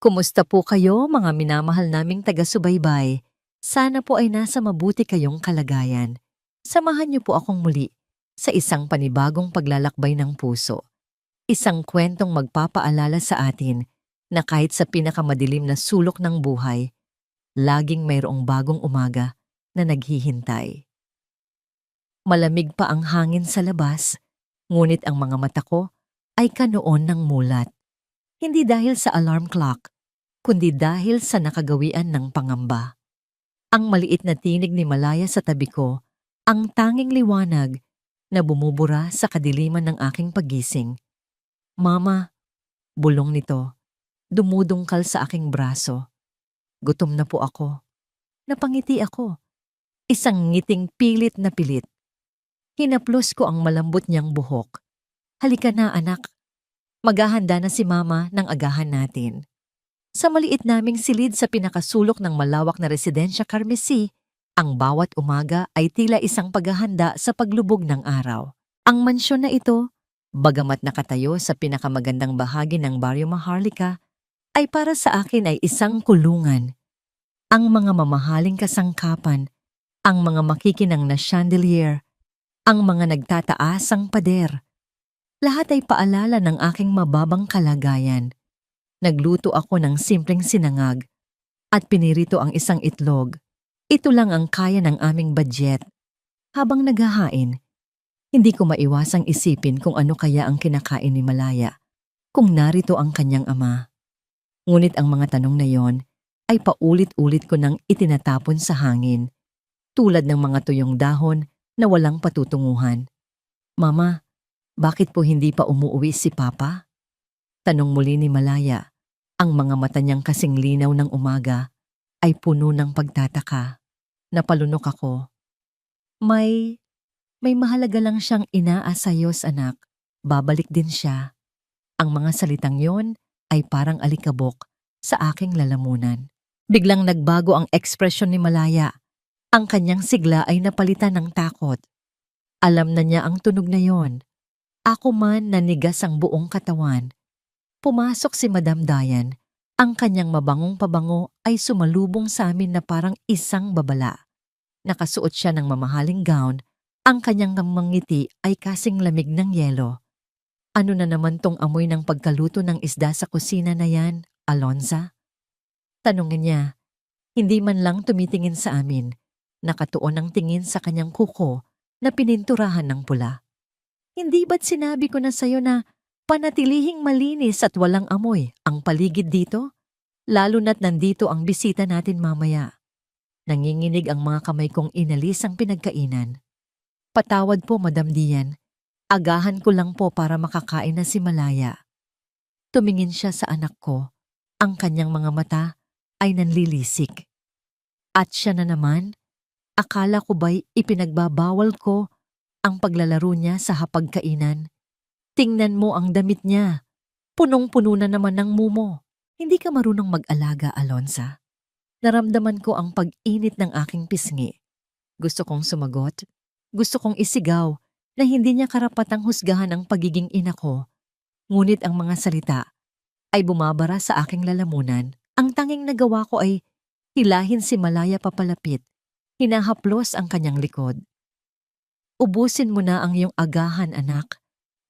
Kumusta po kayo, mga minamahal naming taga-subaybay? Sana po ay nasa mabuti kayong kalagayan. Samahan niyo po akong muli sa isang panibagong paglalakbay ng puso. Isang kwentong magpapaalala sa atin na kahit sa pinakamadilim na sulok ng buhay, laging mayroong bagong umaga na naghihintay. Malamig pa ang hangin sa labas, ngunit ang mga mata ko ay kanoon ng mulat. Hindi dahil sa alarm clock, kundi dahil sa nakagawian ng pangamba. Ang maliit na tinig ni Malaya sa tabi ko, ang tanging liwanag na bumubura sa kadiliman ng aking paggising. Mama, bulong nito, dumudungkal sa aking braso. Gutom na po ako. Napangiti ako. Isang ngiting pilit na pilit. Hinaplos ko ang malambot niyang buhok. Halika na, anak. Maghahanda na si Mama ng agahan natin. Sa maliit naming silid sa pinakasulok ng malawak na residensya Carmesi, ang bawat umaga ay tila isang paghahanda sa paglubog ng araw. Ang mansyon na ito, bagamat nakatayo sa pinakamagandang bahagi ng Barrio Maharlika, ay para sa akin ay isang kulungan. Ang mga mamahaling kasangkapan, ang mga makikinang na chandelier, ang mga nagtataasang pader. Lahat ay paalala ng aking mababang kalagayan. Nagluto ako ng simpleng sinangag at pinirito ang isang itlog. Ito lang ang kaya ng aming budget. Habang naghahain, hindi ko maiwasang isipin kung ano kaya ang kinakain ni Malaya kung narito ang kanyang ama. Ngunit ang mga tanong na yon ay paulit-ulit ko nang itinatapon sa hangin, tulad ng mga tuyong dahon na walang patutunguhan. Mama, bakit po hindi pa umuwi si Papa? Tanong muli ni Malaya. Ang mga mata niyang kasing linaw ng umaga ay puno ng pagtataka. Napalunok ako. May mahalaga lang siyang inaasayos, anak. Babalik din siya. Ang mga salitang yon ay parang alikabok sa aking lalamunan. Biglang nagbago ang ekspresyon ni Malaya. Ang kanyang sigla ay napalitan ng takot. Alam na niya ang tunog na yon. Ako man nanigas ang buong katawan. Pumasok si Madam Dayan. Ang kanyang mabangong pabango ay sumalubong sa amin na parang isang babala. Nakasuot siya ng mamahaling gown. Ang kanyang ngiti ay kasing lamig ng yelo. Ano na naman tong amoy ng pagkaluto ng isda sa kusina na yan, Alonza? Tanungin niya. Hindi man lang tumitingin sa amin. Nakatuon ang tingin sa kanyang kuko na pininturahan ng pula. Hindi ba't sinabi ko na sa'yo na panatilihing malinis at walang amoy ang paligid dito? Lalo na't nandito ang bisita natin mamaya. Nanginginig ang mga kamay kong inalis ang pinagkainan. Patawad po, Madam Dian. Agahan ko lang po para makakain na si Malaya. Tumingin siya sa anak ko. Ang kanyang mga mata ay nanlilisik. At siya na naman, akala ko ba'y ipinagbabawal ko ang paglalaro niya sa hapagkainan? Tingnan mo ang damit niya. Punong-puno na naman ng mumo. Hindi ka marunong mag-alaga, Alonza. Naramdaman ko ang pag-init ng aking pisngi. Gusto kong sumagot. Gusto kong isigaw na hindi niya karapatang husgahan ang pagiging ina ko. Ngunit ang mga salita ay bumabara sa aking lalamunan. Ang tanging nagawa ko ay hilahin si Malaya papalapit. Hinahaplos ang kanyang likod. Ubusin mo na ang iyong agahan, anak.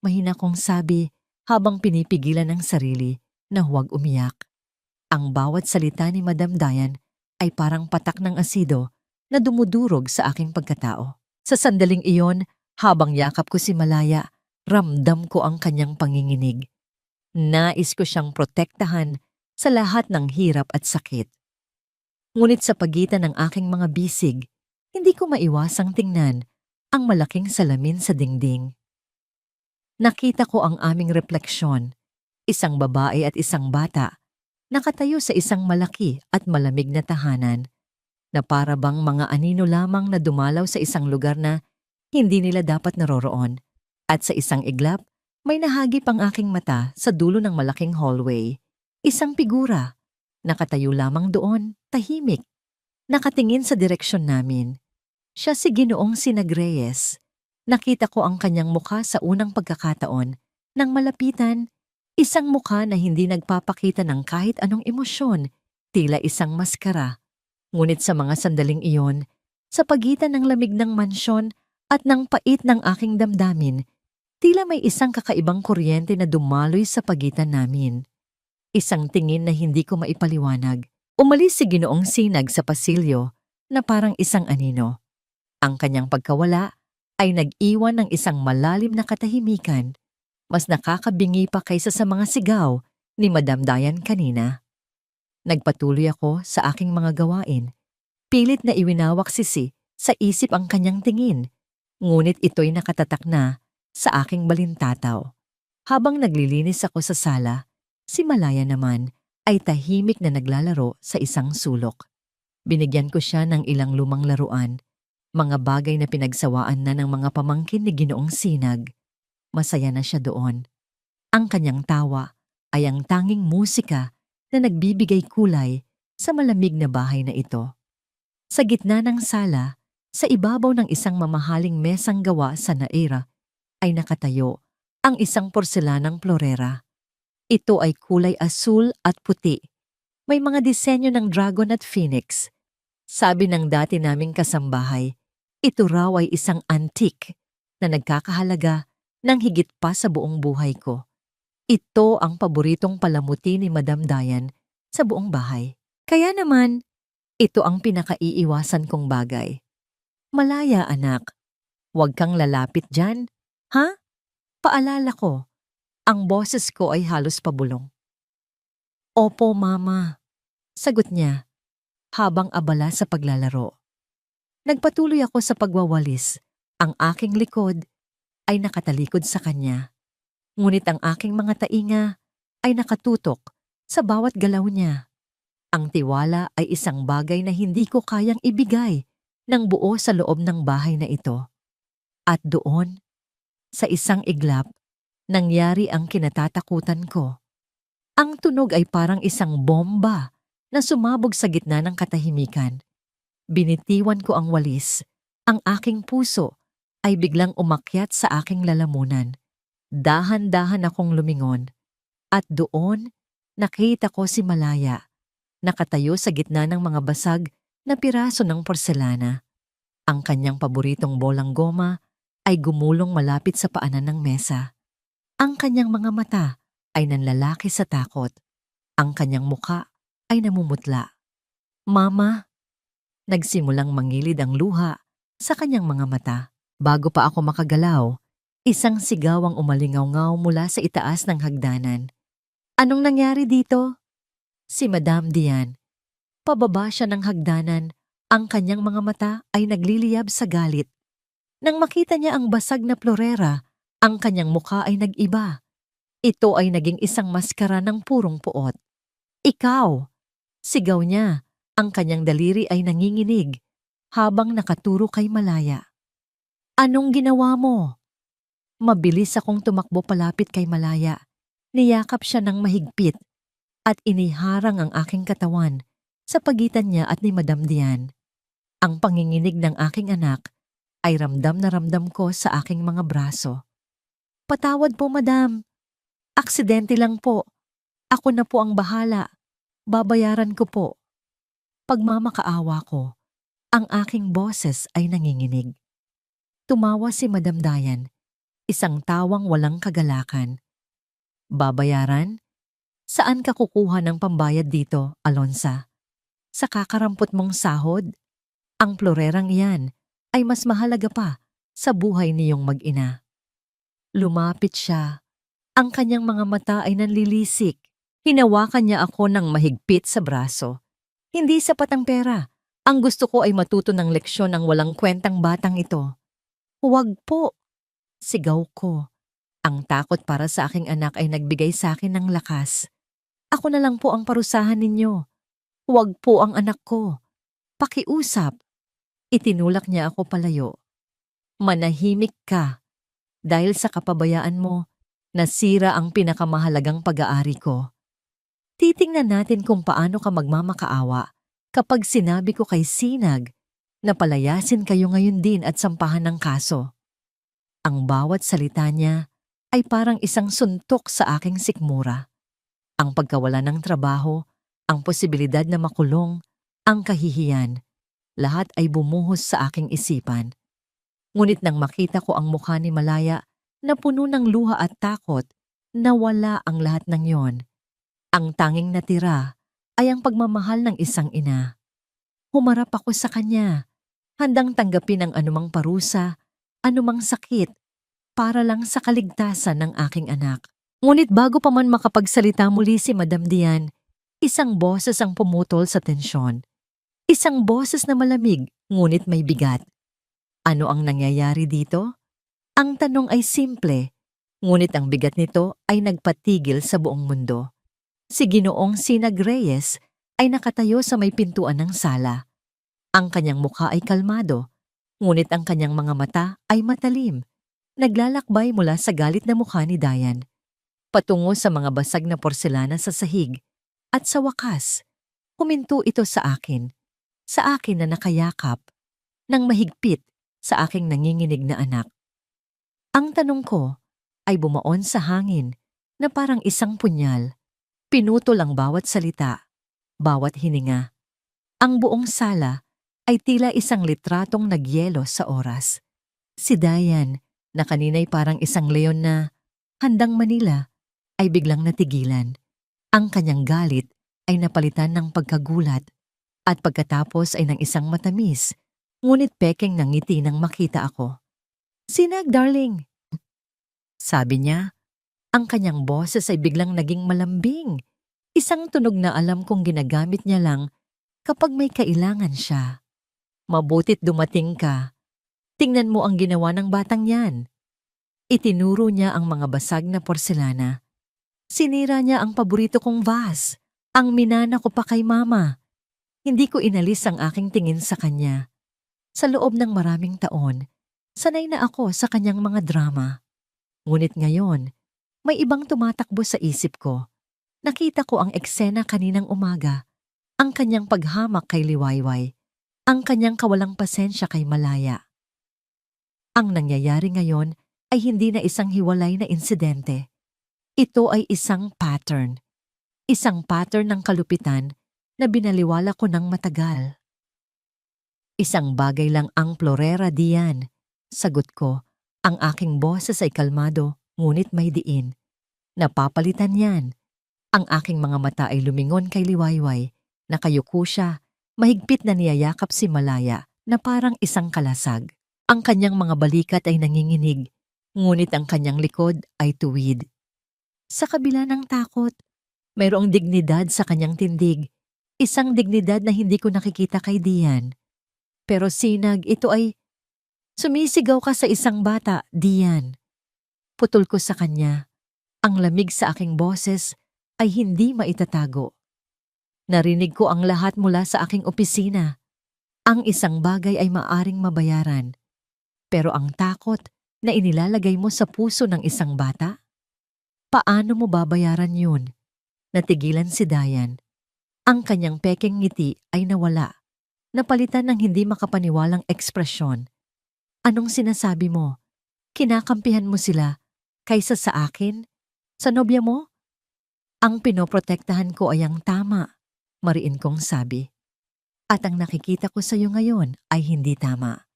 Mahina kong sabi habang pinipigilan ang sarili na huwag umiyak. Ang bawat salita ni Madam Dayan ay parang patak ng asido na dumudurog sa aking pagkatao. Sa sandaling iyon, habang yakap ko si Malaya, ramdam ko ang kanyang panginginig. Nais ko siyang protektahan sa lahat ng hirap at sakit. Ngunit sa pagitan ng aking mga bisig, hindi ko maiwasang tingnan ang malaking salamin sa dingding. Nakita ko ang aming refleksyon, isang babae at isang bata, nakatayo sa isang malaki at malamig na tahanan, na para bang mga anino lamang na dumalaw sa isang lugar na hindi nila dapat naroroon. At sa isang iglap, may nahagip ang aking mata sa dulo ng malaking hallway. Isang figura, nakatayo lamang doon, tahimik, nakatingin sa direksyon namin. Siya si Ginoong Sinag-Reyes. Nakita ko ang kanyang mukha sa unang pagkakataon. Nang malapitan, Isang mukha na hindi nagpapakita ng kahit anong emosyon, tila isang maskara. Ngunit sa mga sandaling iyon, sa pagitan ng lamig ng mansyon at ng pait ng aking damdamin, tila may isang kakaibang kuryente na dumaloy sa pagitan namin. Isang tingin na hindi ko maipaliwanag. Umalis si Ginoong Sinag sa pasilyo na parang isang anino. Ang kanyang pagkawala ay nag-iwan ng isang malalim na katahimikan, mas nakakabingi pa kaysa sa mga sigaw ni Madam Dayan kanina. Nagpatuloy ako sa aking mga gawain. Pilit na iwinawaksisi sa isip ang kanyang tingin, ngunit ito'y nakatatak na sa aking balintataw. Habang naglilinis ako sa sala, si Malaya naman ay tahimik na naglalaro sa isang sulok. Binigyan ko siya ng ilang lumang laruan, mga bagay na pinagsawaan na ng mga pamangkin ni Ginoong Sinag. Masaya na siya doon. Ang kanyang tawa ay ang tanging musika na nagbibigay kulay sa malamig na bahay na ito. Sa gitna ng sala, sa ibabaw ng isang mamahaling mesang gawa sa naira, ay nakatayo ang isang porselanang florera. Ito ay kulay asul at puti. May mga disenyo ng dragon at phoenix. Sabi ng dati naming kasambahay, ito raw ay isang antique na nagkakahalaga ng higit pa sa buong buhay ko. Ito ang paboritong palamuti ni Madam Dayan sa buong bahay. Kaya naman, ito ang pinakaiiwasan kong bagay. Malaya, anak. Huwag kang lalapit dyan. Ha? Paalala ko. Ang boses ko ay halos pabulong. Opo, Mama. Sagot niya, habang abala sa paglalaro. Nagpatuloy ako sa pagwawalis. Ang aking likod ay nakatalikod sa kanya. Ngunit ang aking mga tainga ay nakatutok sa bawat galaw niya. Ang tiwala ay isang bagay na hindi ko kayang ibigay ng buo sa loob ng bahay na ito. At doon, sa isang iglap, nangyari ang kinatatakutan ko. Ang tunog ay parang isang bomba na sumabog sa gitna ng katahimikan. Binitiwan ko ang walis. Ang aking puso ay biglang umakyat sa aking lalamunan. Dahan-dahan akong lumingon. At doon, nakita ko si Malaya, nakatayo sa gitna ng mga basag na piraso ng porselana. Ang kanyang paboritong bolang goma ay gumulong malapit sa paanan ng mesa. Ang kanyang mga mata ay nanlalaki sa takot. Ang kanyang muka ay namumutla. Mama, nagsimulang mangilid ang luha sa kanyang mga mata. Bago pa ako makagalaw, isang sigaw ang umalingaw-ngaw mula sa itaas ng hagdanan. Anong nangyari dito? Si Madam Dian. Pababa siya ng hagdanan, ang kanyang mga mata ay nagliliyab sa galit. Nang makita niya ang basag na florera, ang kanyang mukha ay nag-iba. Ito ay naging isang maskara ng purong puot. Ikaw! Sigaw niya. Ang kanyang daliri ay nanginginig habang nakaturo kay Malaya. Anong ginawa mo? Mabilis akong tumakbo palapit kay Malaya. Niyakap siya ng mahigpit at iniharang ang aking katawan sa pagitan niya at ni Madam Dian. Ang panginginig ng aking anak ay ramdam na ramdam ko sa aking mga braso. Patawad po, Madam. Aksidente lang po. Ako na po ang bahala. Babayaran ko po. Pagmamakaawa ko, ang aking boses ay nanginginig. Tumawa si Madam Dayan, isang tawang walang kagalakan. Babayaran? Saan ka kukuha ng pambayad dito, Alonsa? Sa kakarampot mong sahod? Ang florerang iyan ay mas mahalaga pa sa buhay niyong mag-ina. Lumapit siya. Ang kanyang mga mata ay nanlilisik. Hinawakan niya ako ng mahigpit sa braso. Hindi sapat ang pera. Ang gusto ko ay matuto ng leksyon ng walang kwentang batang ito. Huwag po, sigaw ko. Ang takot para sa aking anak ay nagbigay sa akin ng lakas. Ako na lang po ang parusahan ninyo. Huwag po ang anak ko. Pakiusap. Itinulak niya ako palayo. Manahimik ka. Dahil sa kapabayaan mo, nasira ang pinakamahalagang pag-aari ko. Titingnan natin kung paano ka magmamakaawa kapag sinabi ko kay Sinag na palayasin kayo ngayon din at sampahan ng kaso. Ang bawat salita niya ay parang isang suntok sa aking sikmura. Ang pagkawala ng trabaho, ang posibilidad na makulong, ang kahihiyan, lahat ay bumuhos sa aking isipan. Ngunit nang makita ko ang mukha ni Malaya na puno ng luha at takot, nawala ang lahat ng yon. Ang tanging natira ay ang pagmamahal ng isang ina. Humarap ako sa kanya, handang tanggapin ang anumang parusa, anumang sakit, para lang sa kaligtasan ng aking anak. Ngunit bago pa man makapagsalita muli si Madam Dian, isang boses ang pumutol sa tensyon. Isang boses na malamig, ngunit may bigat. Ano ang nangyayari dito? Ang tanong ay simple, ngunit ang bigat nito ay nagpatigil sa buong mundo. Si Ginoong Sinag Reyes ay nakatayo sa may pintuan ng sala. Ang kanyang mukha ay kalmado, ngunit ang kanyang mga mata ay matalim, naglalakbay mula sa galit na mukha ni Dayan, patungo sa mga basag na porselana sa sahig, at sa wakas, huminto ito sa akin na nakayakap, ng mahigpit sa aking nanginginig na anak. Ang tanong ko ay bumaon sa hangin na parang isang punyal, pinutol ang bawat salita, bawat hininga. Ang buong sala ay tila isang litratong nagyelo sa oras. Si Dayan, na kanina'y parang isang leon na handang manila, ay biglang natigilan. Ang kanyang galit ay napalitan ng pagkagulat at pagkatapos ay ng isang matamis, ngunit pekeng ng ngiti nang makita ako. "Sinag, darling," sabi niya. Ang kanyang boses ay biglang naging malambing. Isang tunog na alam kong ginagamit niya lang kapag may kailangan siya. "Mabutit dumating ka. Tingnan mo ang ginawa ng batang yan." Itinuro niya ang mga basag na porselana. Sinira niya ang paborito kong vase, ang minana ko pa kay mama. Hindi ko inalis ang aking tingin sa kanya. Sa loob ng maraming taon, sanay na ako sa kanyang mga drama. Ngunit ngayon, may ibang tumatakbo sa isip ko. Nakita ko ang eksena kaninang umaga, ang kanyang paghamak kay Liwayway, ang kanyang kawalang pasensya kay Malaya. Ang nangyayari ngayon ay hindi na isang hiwalay na insidente. Ito ay isang pattern ng kalupitan na binaliwala ko ng matagal. "Isang bagay lang ang Florera, Dian," sagot ko. Ang aking boses ay kalmado, ngunit may diin. "Napapalitan yan." Ang aking mga mata ay lumingon kay Liwayway. Nakayuko siya, mahigpit na niyayakap si Malaya na parang isang kalasag. Ang kanyang mga balikat ay nanginginig, ngunit ang kanyang likod ay tuwid. Sa kabila ng takot, mayroong dignidad sa kanyang tindig. Isang dignidad na hindi ko nakikita kay Dian. "Pero Sinag, ito ay..." "Sumisigaw ka sa isang bata, Dian." Putol ko sa kanya. Ang lamig sa aking boses ay hindi maitatago. Narinig ko ang lahat mula sa aking opisina. Ang isang bagay ay maaring mabayaran. Pero ang takot na inilalagay mo sa puso ng isang bata? Paano mo babayaran yun? Natigilan si Dayan. Ang kanyang pekeng ngiti ay nawala, napalitan ng hindi makapaniwalang ekspresyon. "Anong sinasabi mo? Kinakampihan mo sila kaysa sa akin? Sa nobya mo?" "Ang pinoprotektahan ko ay ang tama," mariin kong sabi. "At ang nakikita ko sa iyo ngayon ay hindi tama."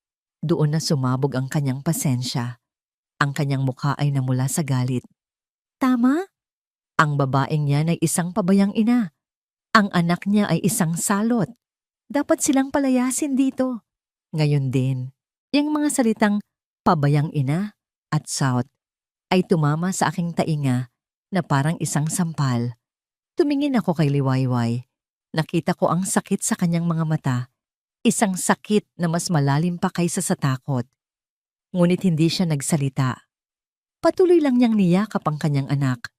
Doon na sumabog ang kanyang pasensya. Ang kanyang mukha ay namula sa galit. "Tama? Ang babaeng yan ay isang pabayang ina. Ang anak niya ay isang salot. Dapat silang palayasin dito." Ngayon din, yung mga salitang pabayang ina at south ay tumama sa aking tainga na parang isang sampal. Tumingin ako kay Liwayway. Nakita ko ang sakit sa kanyang mga mata. Isang sakit na mas malalim pa kaysa sa takot. Ngunit hindi siya nagsalita. Patuloy lang niyang niyakap ang kanyang anak.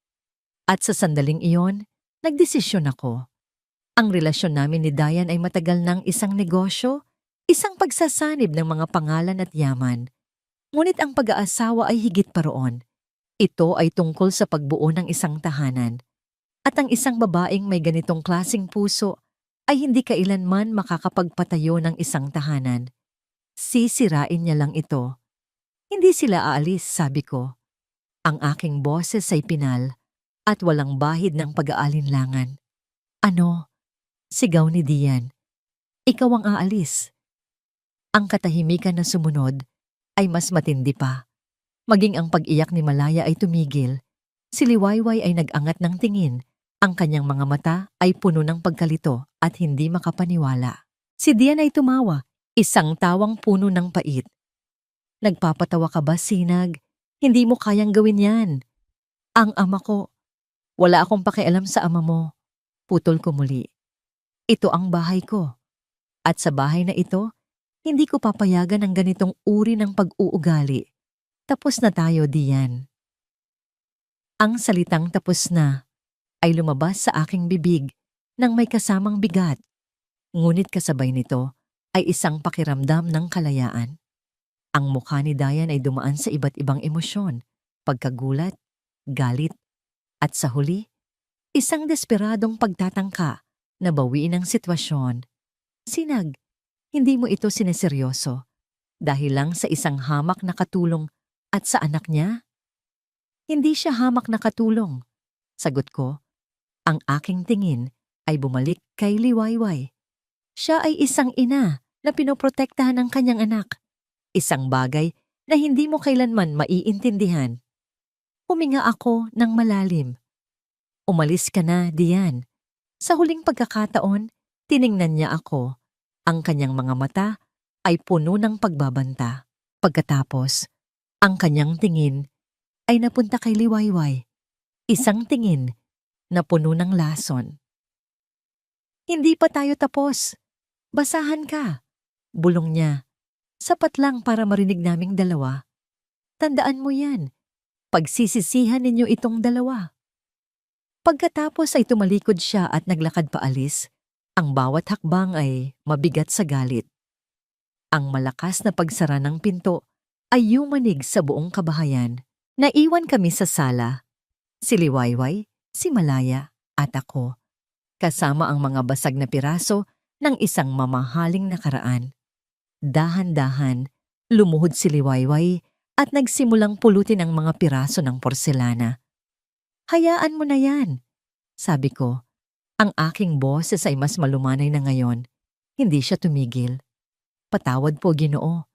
At sa sandaling iyon, nagdesisyon ako. Ang relasyon namin ni Dayan ay matagal ng isang negosyo, isang pagsasanib ng mga pangalan at yaman. Ngunit ang pag-aasawa ay higit pa roon. Ito ay tungkol sa pagbuo ng isang tahanan. At ang isang babaeng may ganitong klasing puso ay hindi kailanman makakapagpatayo ng isang tahanan. Sisirain niya lang ito. "Hindi sila aalis," sabi ko. Ang aking boses ay pinal at walang bahid ng pag-aalinlangan. Ano? Sigaw ni Dian. Ikaw ang aalis. Ang katahimikan na sumunod ay mas matindi pa. Maging ang pag-iyak ni Malaya ay tumigil. Si Liwayway ay nag-angat ng tingin. Ang kanyang mga mata ay puno ng pagkalito at hindi makapaniwala. Si Dian ay tumawa, isang tawang puno ng pait. Nagpapatawa ka ba, Sinag? Hindi mo kayang gawin yan. Ang ama ko. Wala akong pakialam sa ama mo. Putol ko muli. Ito ang bahay ko. At sa bahay na ito, hindi ko papayagan ang ganitong uri ng pag-uugali. Tapos na tayo, Dian. Ang salitang tapos na ay lumabas sa aking bibig nang may kasamang bigat. Ngunit kasabay nito ay isang pakiramdam ng kalayaan. Ang mukha ni Dian ay dumaan sa iba't ibang emosyon, pagkagulat, galit, at sa huli, isang desperadong pagtatangka na bawiin ang sitwasyon. Sinag, hindi mo ito sineseryoso dahil lang sa isang hamak na katulong at sa anak niya? Hindi siya hamak na katulong. Sagot ko, ang aking tingin ay bumalik kay Liwayway. Siya ay isang ina na pinoprotektahan ng kanyang anak. Isang bagay na hindi mo kailanman maiintindihan. Huminga ako ng malalim. Umalis ka na, Dian. Sa huling pagkakataon, tiningnan niya ako. Ang kanyang mga mata ay puno ng pagbabanta. Pagkatapos, ang kanyang tingin ay napunta kay Liwayway. Isang tingin na puno ng lason. Hindi pa tayo tapos. Basahan ka. Bulong niya. Sapat lang para marinig naming dalawa. Tandaan mo yan. Pagsisisihan ninyo itong dalawa. Pagkatapos ay tumalikod siya at naglakad paalis. Ang bawat hakbang ay mabigat sa galit. Ang malakas na pagsara ng pinto ay yumanig sa buong kabahayan. Naiwan kami sa sala. Si Liwayway, si Malaya, at ako. Kasama ang mga basag na piraso ng isang mamahaling nakaraan. Dahan-dahan, lumuhod si Liwayway at nagsimulang pulutin ang mga piraso ng porselana. Hayaan mo na yan, sabi ko. Ang aking boses ay mas malumanay na ngayon. Hindi siya tumigil. Patawad po, Ginoo.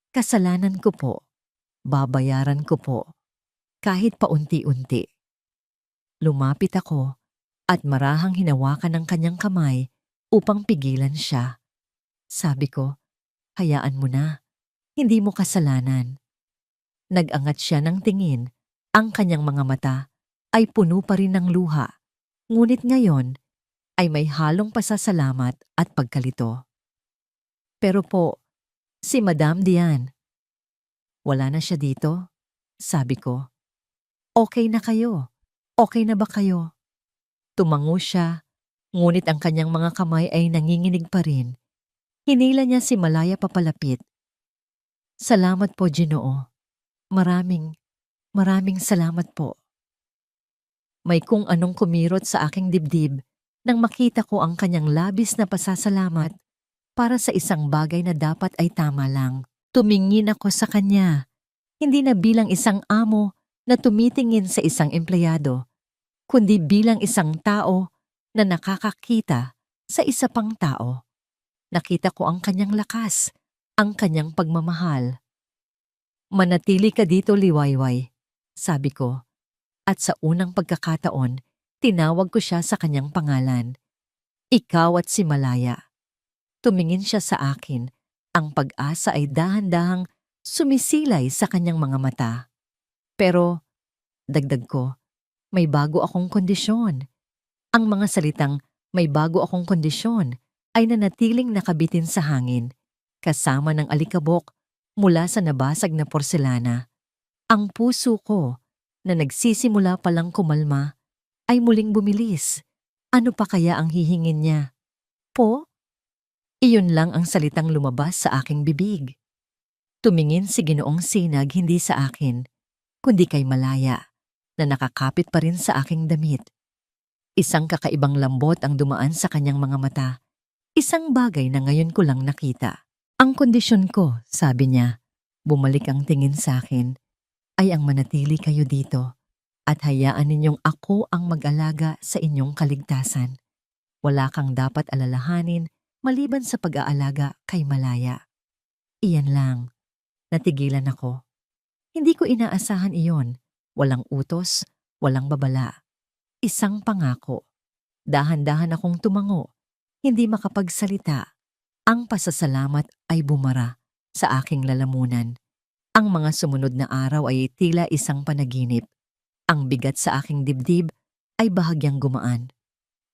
Kasalanan ko po. Babayaran ko po. Kahit paunti-unti. Lumapit ako at marahang hinawakan ng kanyang kamay upang pigilan siya. Sabi ko, hayaan mo na. Hindi mo kasalanan. Nag-angat siya ng tingin. Ang kanyang mga mata ay puno pa rin ng luha. Ngunit ngayon ay may halong pasasalamat at pagkalito. Pero po, si Madam Dian. Wala na siya dito? Sabi ko. Okay na kayo. Okay na ba kayo? Tumango siya, ngunit ang kanyang mga kamay ay nanginginig pa rin. Hinila niya si Malaya papalapit. Salamat po, Ginoo. Maraming salamat po. May kung anong kumirot sa aking dibdib nang makita ko ang kanyang labis na pasasalamat para sa isang bagay na dapat ay tama lang. Tumingin ako sa kanya, hindi na bilang isang amo na tumitingin sa isang empleyado, kundi bilang isang tao na nakakakita sa isa pang tao. Nakita ko ang kanyang lakas, ang kanyang pagmamahal. Manatili ka dito, Liwayway, sabi ko. At sa unang pagkakataon, tinawag ko siya sa kanyang pangalan. Ikaw at si Malaya. Tumingin siya sa akin. Ang pag-asa ay dahan-dahang sumisilay sa kanyang mga mata. Pero, dagdag ko, may bago akong kondisyon. Ang mga salitang may bago akong kondisyon ay nanatiling nakabitin sa hangin, kasama ng alikabok mula sa nabasag na porselana. Ang puso ko, na nagsisimula palang kumalma, ay muling bumilis. Ano pa kaya ang hihingin niya? Po? Iyon lang ang salitang lumabas sa aking bibig. Tumingin si Ginoong Sinag hindi sa akin, kundi kay Malaya, na nakakapit pa rin sa aking damit. Isang kakaibang lambot ang dumaan sa kanyang mga mata. Isang bagay na ngayon ko lang nakita. Ang kondisyon ko, sabi niya, bumalik ang tingin sa akin, ay ang manatili kayo dito at hayaan ninyong ako ang mag-alaga sa inyong kaligtasan. Wala kang dapat alalahanin maliban sa pag-aalaga kay Malaya. Iyan lang. Natigilan ako. Hindi ko inaasahan iyon. Walang utos, walang babala. Isang pangako. Dahan-dahan akong tumango. Hindi makapagsalita. Ang pasasalamat ay bumara sa aking lalamunan. Ang mga sumunod na araw ay tila isang panaginip. Ang bigat sa aking dibdib ay bahagyang gumaan.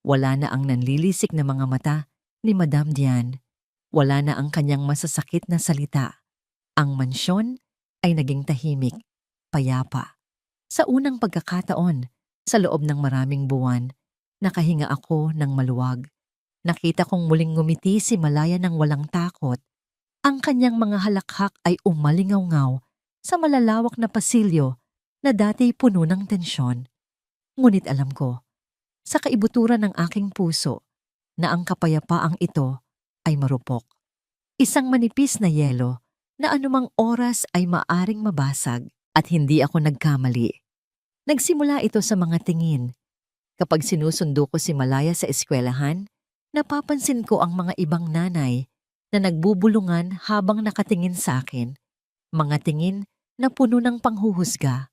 Wala na ang nanlilisik na mga mata ni Madam Dian. Wala na ang kanyang masasakit na salita. Ang mansyon ay naging tahimik, payapa. Sa unang pagkakataon, sa loob ng maraming buwan, nakahinga ako ng maluwag. Nakita kong muling ngumiti si Malaya ng walang takot. Ang kanyang mga halakhak ay umalingaw-ngaw sa malalawak na pasilyo na dati puno ng tensyon. Ngunit alam ko, sa kaibuturan ng aking puso, na ang kapayapaang ito ay marupok. Isang manipis na yelo na anumang oras ay maaring mabasag at hindi ako nagkamali. Nagsimula ito sa mga tingin. Kapag sinusundo ko si Malaya sa eskwelahan, napapansin ko ang mga ibang nanay na nagbubulungan habang nakatingin sa akin. Mga tingin na puno ng panghuhusga.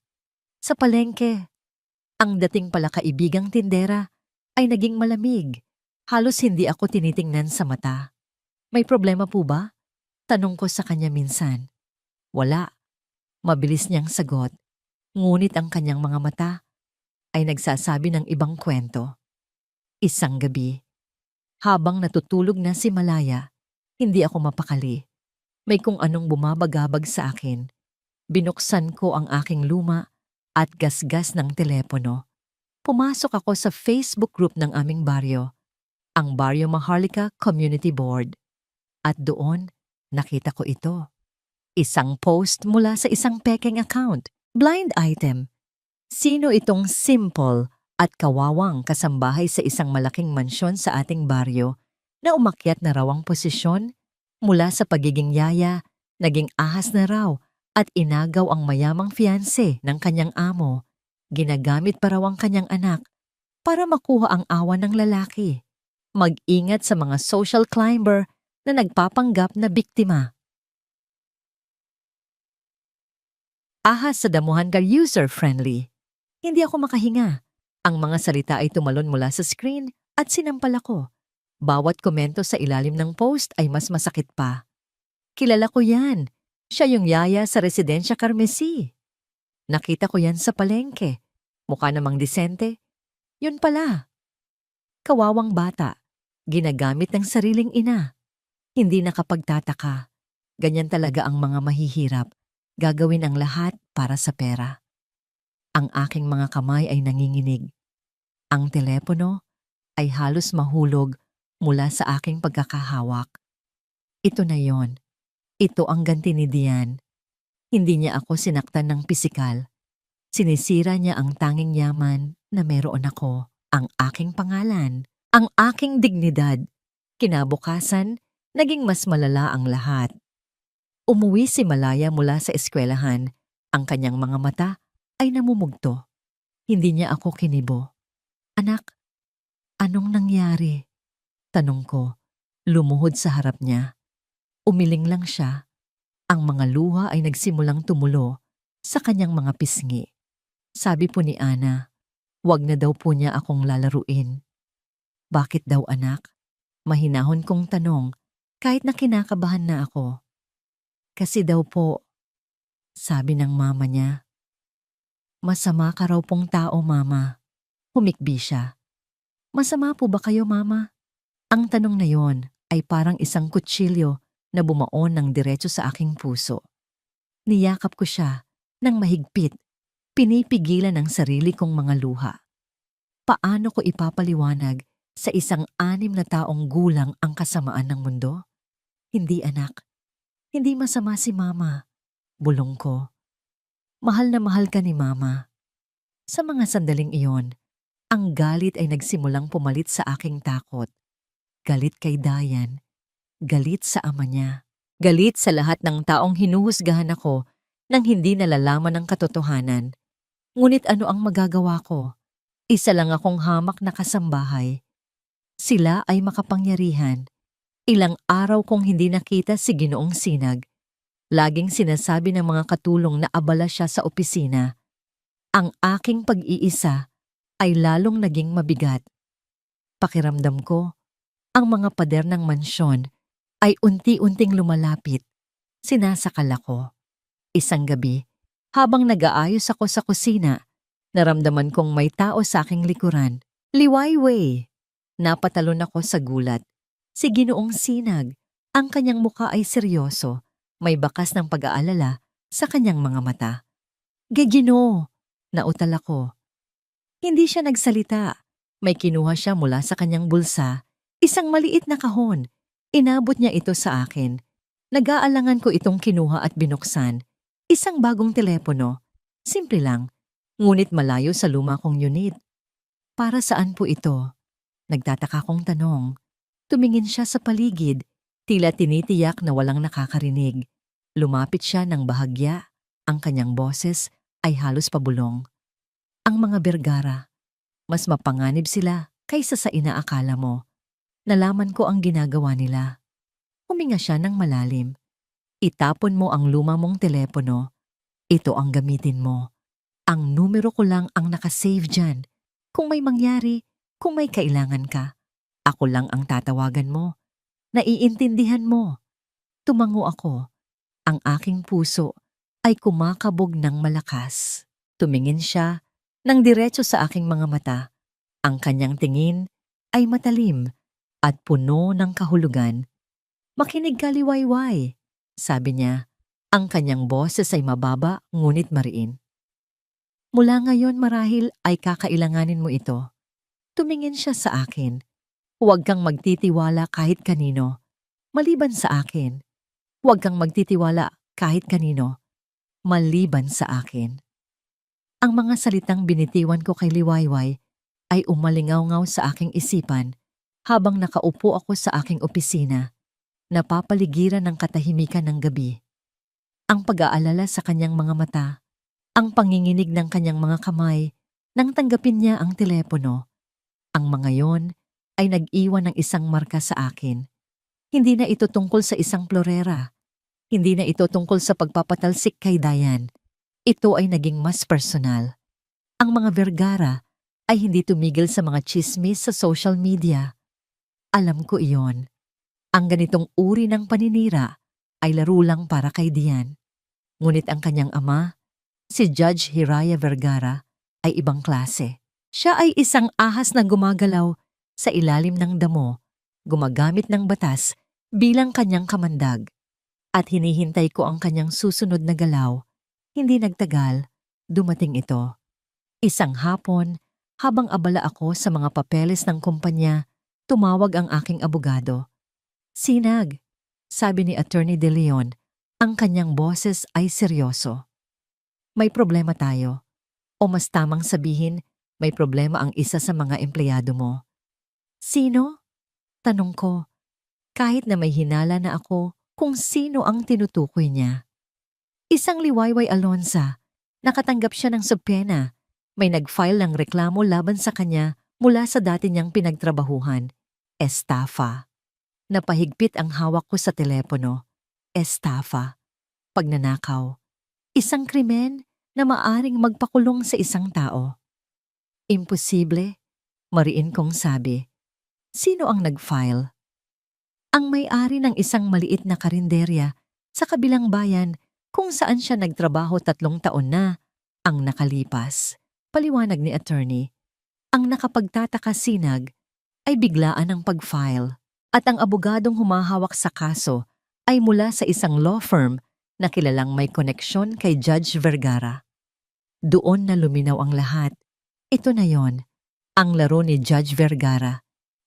Sa palengke, ang dating pala kaibigang tindera ay naging malamig. Halos hindi ako tinitingnan sa mata. May problema po ba? Tanong ko sa kanya minsan. Wala. Mabilis niyang sagot. Ngunit ang kanyang mga mata ay nagsasabi ng ibang kwento. Isang gabi, habang natutulog na si Malaya, hindi ako mapakali. May kung anong bumabagabag sa akin. Binuksan ko ang aking luma at gasgas ng telepono. Pumasok ako sa Facebook group ng aming baryo, ang Baryo Maharlika Community Board. At doon, nakita ko ito. Isang post mula sa isang pekeng account, blind item. Sino itong simple at kawawang kasambahay sa isang malaking mansyon sa ating baryo na umakyat na raw ang posisyon mula sa pagiging yaya, naging ahas na raw at inagaw ang mayamang fiancé ng kanyang amo. Ginagamit pa raw ang kanyang anak para makuha ang awa ng lalaki. Mag-ingat sa mga social climber na nagpapanggap na biktima. Ahas sa damuhan ka user-friendly. Hindi ako makahinga. Ang mga salita ay tumalon mula sa screen at sinampal ako. Bawat komento sa ilalim ng post ay mas masakit pa. Kilala ko yan. Siya yung yaya sa Residensya Carmesi. Nakita ko yan sa palengke. Mukha namang disente. Yun pala. Kawawang bata. Ginagamit ng sariling ina. Hindi nakapagtataka. Ganyan talaga ang mga mahihirap. Gagawin ang lahat para sa pera. Ang aking mga kamay ay nanginginig. Ang telepono ay halos mahulog mula sa aking pagkakahawak. Ito na yon. Ito ang ganti ni Dian. Hindi niya ako sinaktan ng pisikal. Sinisira niya ang tanging yaman na meron ako, ang aking pangalan, ang aking dignidad. Kinabukasan, naging mas malala ang lahat. Umuwi si Malaya mula sa eskwelahan. Ang kanyang mga mata ay namumugto. Hindi niya ako kinibo. Anak, anong nangyari? Tanong ko, lumuhod sa harap niya. Umiling lang siya. Ang mga luha ay nagsimulang tumulo sa kanyang mga pisngi. Sabi po ni Ana, wag na daw po niya akong lalaruin. Bakit daw anak? Mahinahon kong tanong kahit na kinakabahan na ako. Kasi daw po, sabi ng mama niya. Masama ka raw pong tao, mama. Humikbi siya. Masama po ba kayo, mama? Ang tanong na yon ay parang isang kutsilyo na bumaon ng diretso sa aking puso. Niyakap ko siya ng mahigpit, pinipigilan ang sarili kong mga luha. Paano ko ipapaliwanag sa isang 6 na taong gulang ang kasamaan ng mundo? Hindi anak, hindi masama si mama. Bulong ko. Mahal na mahal ka ni mama. Sa mga sandaling iyon, ang galit ay nagsimulang pumalit sa aking takot. Galit kay Dayan. Galit sa ama niya. Galit sa lahat ng taong hinuhusgahan ako nang hindi nalalaman ang katotohanan. Ngunit ano ang magagawa ko? Isa lang akong hamak na kasambahay. Sila ay makapangyarihan. Ilang araw kong hindi nakita si Ginoong Sinag. Laging sinasabi ng mga katulong na abala siya sa opisina. Ang aking pag-iisa ay lalong naging mabigat. Pakiramdam ko, ang mga pader ng mansyon ay unti-unting lumalapit. Sinasakal ako. Isang gabi, habang nag-aayos ako sa kusina, naramdaman kong may tao sa aking likuran. Liwayway! Napatalon ako sa gulat. Si Ginoong Sinag, ang kanyang muka ay seryoso, may bakas ng pag-aalala sa kanyang mga mata. Gino! Nautal ako. Hindi siya nagsalita. May kinuha siya mula sa kanyang bulsa, isang maliit na kahon. Inabot niya ito sa akin. Nag-aalangan ko itong kinuha at binuksan. Isang bagong telepono. Simple lang, ngunit malayo sa luma kong unit. Para saan po ito? Nagtataka kong tanong. Tumingin siya sa paligid, tila tinitiyak na walang nakakarinig. Lumapit siya ng bahagya. Ang kanyang boses ay halos pabulong. Ang mga Vergara, mas mapanganib sila kaysa sa inaakala mo. Nalaman ko ang ginagawa nila. Huminga siya ng malalim. Itapon mo ang luma mong telepono. Ito ang gamitin mo. Ang numero ko lang ang nakasave dyan. Kung may mangyari, kung may kailangan ka, ako lang ang tatawagan mo. Naiintindihan mo. Tumango ako. Ang aking puso ay kumakabog ng malakas. Tumingin siya nang diretso sa aking mga mata. Ang kanyang tingin ay matalim at puno ng kahulugan. Makinig ka, Liwayway, sabi niya. Ang kanyang boses ay mababa ngunit mariin. Mula ngayon marahil ay kakailanganin mo ito. Tumingin siya sa akin. Huwag kang magtitiwala kahit kanino. Maliban sa akin. Huwag kang magtitiwala kahit kanino. Maliban sa akin. Ang mga salitang binitiwan ko kay Liwayway ay umalingaw-ngaw sa aking isipan habang nakaupo ako sa aking opisina, napapaligiran ng katahimikan ng gabi. Ang pag-aalala sa kanyang mga mata, ang panginginig ng kanyang mga kamay nang tanggapin niya ang telepono. Ang mga yon ay nag-iwan ng isang marka sa akin. Hindi na ito tungkol sa isang plorera. Hindi na ito tungkol sa pagpapatalsik kay Dayan. Ito ay naging mas personal. Ang mga Vergara ay hindi tumigil sa mga chismis sa social media. Alam ko iyon. Ang ganitong uri ng paninira ay laro lang para kay Dian. Ngunit ang kanyang ama, si Judge Hiraya Vergara, ay ibang klase. Siya ay isang ahas na gumagalaw sa ilalim ng damo, gumagamit ng batas bilang kanyang kamandag. At hinihintay ko ang kanyang susunod na galaw. Hindi nagtagal, dumating ito. Isang hapon, habang abala ako sa mga papeles ng kumpanya, tumawag ang aking abogado. Sinag, sabi ni Attorney De Leon, ang kanyang boses ay seryoso. May problema tayo. O mas tamang sabihin, may problema ang isa sa mga empleyado mo. Sino? Tanong ko, kahit na may hinala na ako kung sino ang tinutukoy niya. Isang Liwayway Alonza, nakatanggap siya ng subpena. May nag-file ng reklamo laban sa kanya mula sa dati niyang pinagtrabahuhan. Estafa. Napahigpit ang hawak ko sa telepono. Estafa. Pagnanakaw. Isang krimen na maaring magpakulong sa isang tao. Imposible, mariin kong sabi. Sino ang nag-file? Ang may-ari ng isang maliit na karinderya sa kabilang bayan kung saan siya nagtrabaho 3 taon na ang nakalipas. Paliwanag ni attorney. Ang nakapagtataka Sinag ay biglaan ang pag-file at ang abogadong humahawak sa kaso ay mula sa isang law firm na kilalang may koneksyon kay Judge Vergara. Doon na luminaw ang lahat. Ito na yon, ang laro ni Judge Vergara.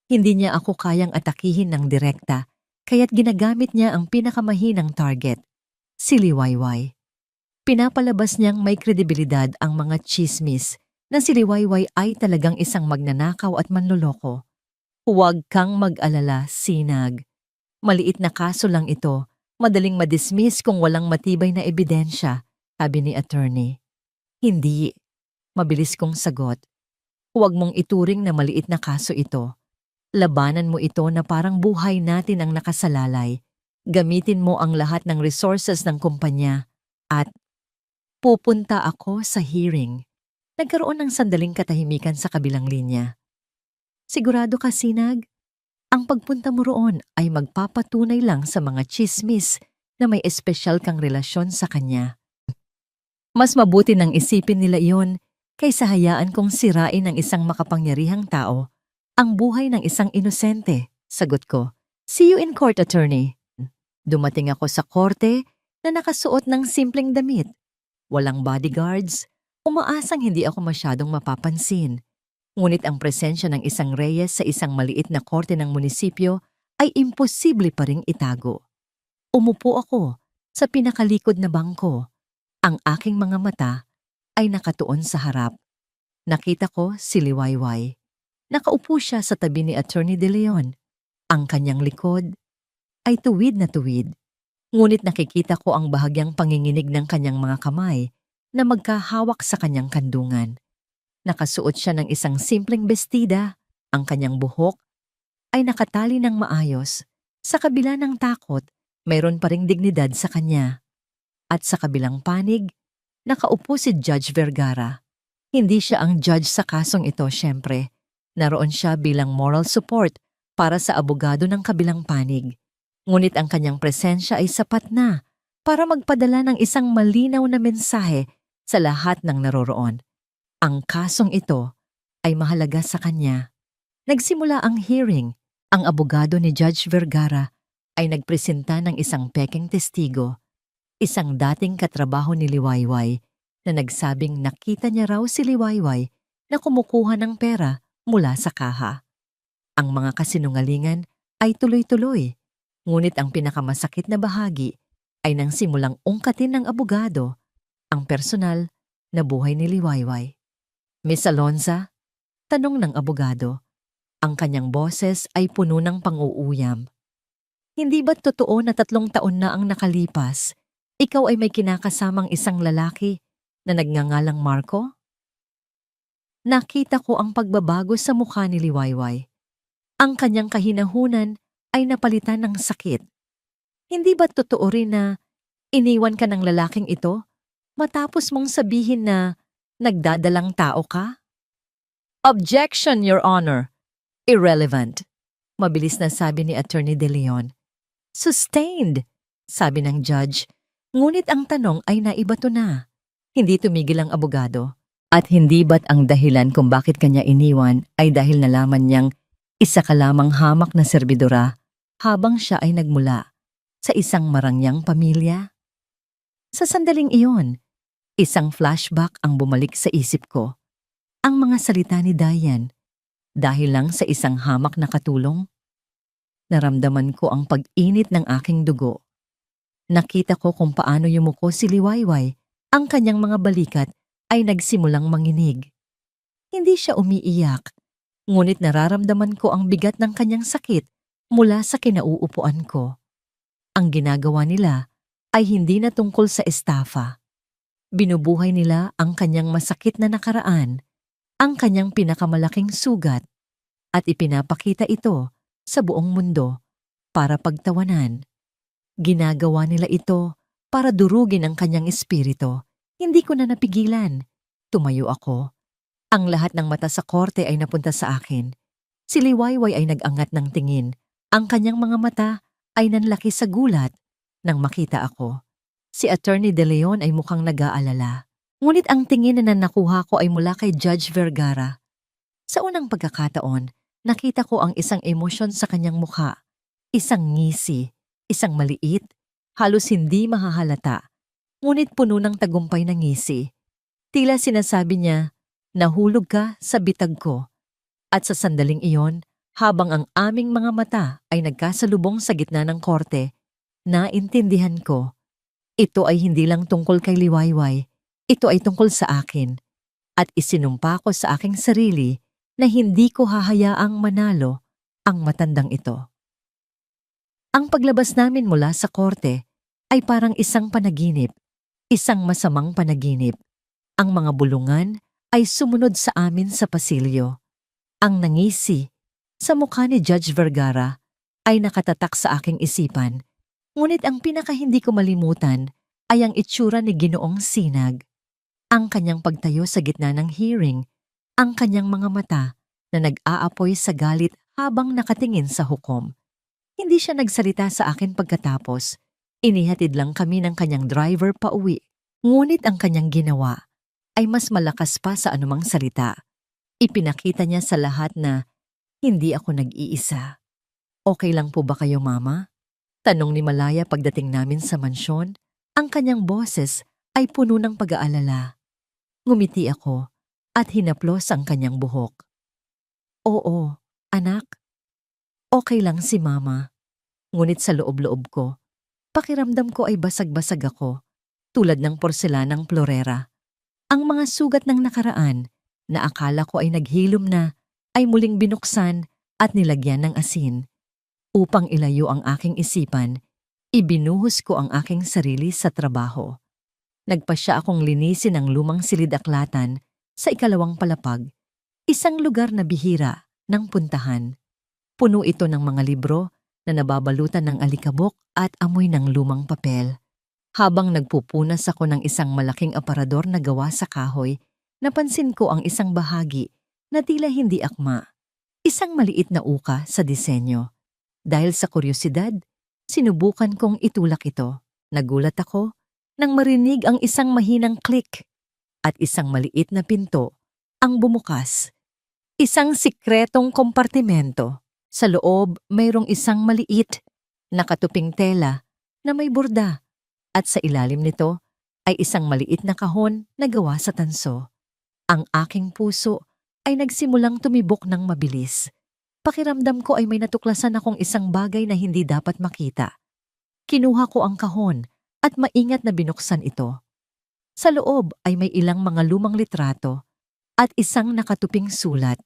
Hindi niya ako kayang atakihin ng direkta, kaya't ginagamit niya ang pinakamahinang target, si Liwayway. Pinapalabas niyang may kredibilidad ang mga chismis na si Liwayway ay talagang isang magnanakaw at manloloko. Huwag kang mag-alala, Sinag. Maliit na kaso lang ito, madaling madismiss kung walang matibay na ebidensya. Sabi ni attorney. Hindi. Mabilis kong sagot. Huwag mong ituring na maliit na kaso ito. Labanan mo ito na parang buhay natin ang nakasalalay. Gamitin mo ang lahat ng resources ng kumpanya at pupunta ako sa hearing. Nagkaroon ng sandaling katahimikan sa kabilang linya. Sigurado ka, Sinag? Ang pagpunta mo roon ay magpapatunay lang sa mga tsismis na may espesyal kang relasyon sa kanya. Mas mabuti nang isipin nila iyon kaysa hayaan kong sirain ng isang makapangyarihang tao ang buhay ng isang inosente, sagot ko. See you in court, attorney. Dumating ako sa korte na nakasuot ng simpleng damit. Walang bodyguards, umaasang hindi ako masyadong mapapansin. Ngunit ang presensya ng isang reyes sa isang maliit na korte ng munisipyo ay imposible pa ring itago. Umupo ako sa pinakalikod na bangko. Ang aking mga mata ay nakatuon sa harap. Nakita ko si Liwayway. Nakaupo siya sa tabi ni Attorney De Leon. Ang kanyang likod ay tuwid na tuwid. Ngunit nakikita ko ang bahagyang panginginig ng kanyang mga kamay na magkahawak sa kanyang kandungan. Nakasuot siya ng isang simpleng bestida. Ang kanyang buhok ay nakatali ng maayos. Sa kabila ng takot, mayroon pa ring dignidad sa kanya. At sa kabilang panig, nakaupo si Judge Vergara. Hindi siya ang judge sa kasong ito, syempre. Naroon siya bilang moral support para sa abogado ng kabilang panig. Ngunit ang kanyang presensya ay sapat na para magpadala ng isang malinaw na mensahe sa lahat ng naroroon. Ang kasong ito ay mahalaga sa kanya. Nagsimula ang hearing. Ang abogado ni Judge Vergara ay nagpresenta ng isang pekeng testigo, isang dating katrabaho ni Liwayway na nagsabing nakita niya raw si Liwayway na kumukuha ng pera mula sa kaha. Ang mga kasinungalingan ay tuloy-tuloy, ngunit ang pinakamasakit na bahagi ay nang simulang ungkatin ng abogado ang personal na buhay ni Liwayway. Miss Alonza, tanong ng abogado. Ang kanyang boses ay puno ng pang-uuyam. Hindi ba't totoo na 3 taon na ang nakalipas, ikaw ay may kinakasamang isang lalaki na nagngangalang Marco? Nakita ko ang pagbabago sa mukha ni Liwayway. Ang kanyang kahinahunan ay napalitan ng sakit. Hindi ba't totoo rin na iniwan ka ng lalaking ito matapos mong sabihin na nagdadalang tao ka? Objection, Your Honor. Irrelevant. Mabilis na sabi ni Attorney De Leon. Sustained, sabi ng judge. Ngunit ang tanong ay naibato na. Hindi tumigil ang abogado. At hindi ba't ang dahilan kung bakit kanya iniwan ay dahil nalaman niyang isa ka lamang hamak na serbidora habang siya ay nagmula sa isang marangyang pamilya? Sa sandaling iyon, isang flashback ang bumalik sa isip ko. Ang mga salita ni Diane, dahil lang sa isang hamak na katulong. Naramdaman ko ang pag-init ng aking dugo. Nakita ko kung paano yumuko si Liwayway. Ang kanyang mga balikat ay nagsimulang manginig. Hindi siya umiiyak, ngunit nararamdaman ko ang bigat ng kanyang sakit mula sa kinauupuan ko. Ang ginagawa nila ay hindi na tungkol sa estafa. Binubuhay nila ang kanyang masakit na nakaraan, ang kanyang pinakamalaking sugat, at ipinapakita ito sa buong mundo para pagtawanan. Ginagawa nila ito para durugin ang kanyang espiritu. Hindi ko na napigilan. Tumayo ako. Ang lahat ng mata sa korte ay napunta sa akin. Si Liwayway ay nag-angat ng tingin. Ang kanyang mga mata ay nanlaki sa gulat nang makita ako. Si Attorney De Leon ay mukhang nag-aalala. Ngunit ang tingin na nakuha ko ay mula kay Judge Vergara. Sa unang pagkakataon, nakita ko ang isang emosyon sa kanyang mukha. Isang ngisi, isang maliit, halos hindi mahahalata. Ngunit puno ng tagumpay na ngisi. Tila sinasabi niya, nahulog ka sa bitag ko. At sa sandaling iyon, habang ang aming mga mata ay nagkasalubong sa gitna ng korte, naintindihan ko. Ito ay hindi lang tungkol kay Liwayway, ito ay tungkol sa akin. At isinumpa ko sa aking sarili na hindi ko hahayaang manalo ang matandang ito. Ang paglabas namin mula sa korte ay parang isang panaginip. Isang masamang panaginip. Ang mga bulungan ay sumunod sa amin sa pasilyo. Ang nangisi sa mukha ni Judge Vergara ay nakatatak sa aking isipan. Ngunit ang pinaka hindi ko malimutan ay ang itsura ni Ginoong Sinag. Ang kanyang pagtayo sa gitna ng hearing, ang kanyang mga mata na nag-aapoy sa galit habang nakatingin sa hukom. Hindi siya nagsalita sa akin pagkatapos. Inihatid lang kami ng kanyang driver pauwi. Ngunit ang kanyang ginawa ay mas malakas pa sa anumang salita. Ipinakita niya sa lahat na hindi ako nag-iisa. Okay lang po ba kayo, Mama? Tanong ni Malaya pagdating namin sa mansyon. Ang kanyang boses ay puno ng pag-aalala. Ngumiti ako at hinaplos ang kanyang buhok. Oo, anak. Okay lang si Mama. Ngunit sa loob-loob ko, pakiramdam ko ay basag-basag ako, tulad ng porselanang plorera. Ang mga sugat ng nakaraan na akala ko ay naghilom na ay muling binuksan at nilagyan ng asin. Upang ilayo ang aking isipan, ibinuhos ko ang aking sarili sa trabaho. Nagpasya akong linisin ang lumang silid-aklatan sa ikalawang palapag, isang lugar na bihira ng puntahan. Puno ito ng mga libro na nababalutan ng alikabok at amoy ng lumang papel. Habang nagpupunas ako ng isang malaking aparador na gawa sa kahoy, napansin ko ang isang bahagi na tila hindi akma. Isang maliit na uka sa disenyo. Dahil sa kuryosidad, sinubukan kong itulak ito. Nagulat ako nang marinig ang isang mahinang click at isang maliit na pinto ang bumukas. Isang sikretong kompartimento. Sa loob, mayroong isang maliit, nakatuping tela na may burda at sa ilalim nito ay isang maliit na kahon na gawa sa tanso. Ang aking puso ay nagsimulang tumibok ng mabilis. Pakiramdam ko ay may natuklasan akong isang bagay na hindi dapat makita. Kinuha ko ang kahon at maingat na binuksan ito. Sa loob ay may ilang mga lumang litrato at isang nakatuping sulat.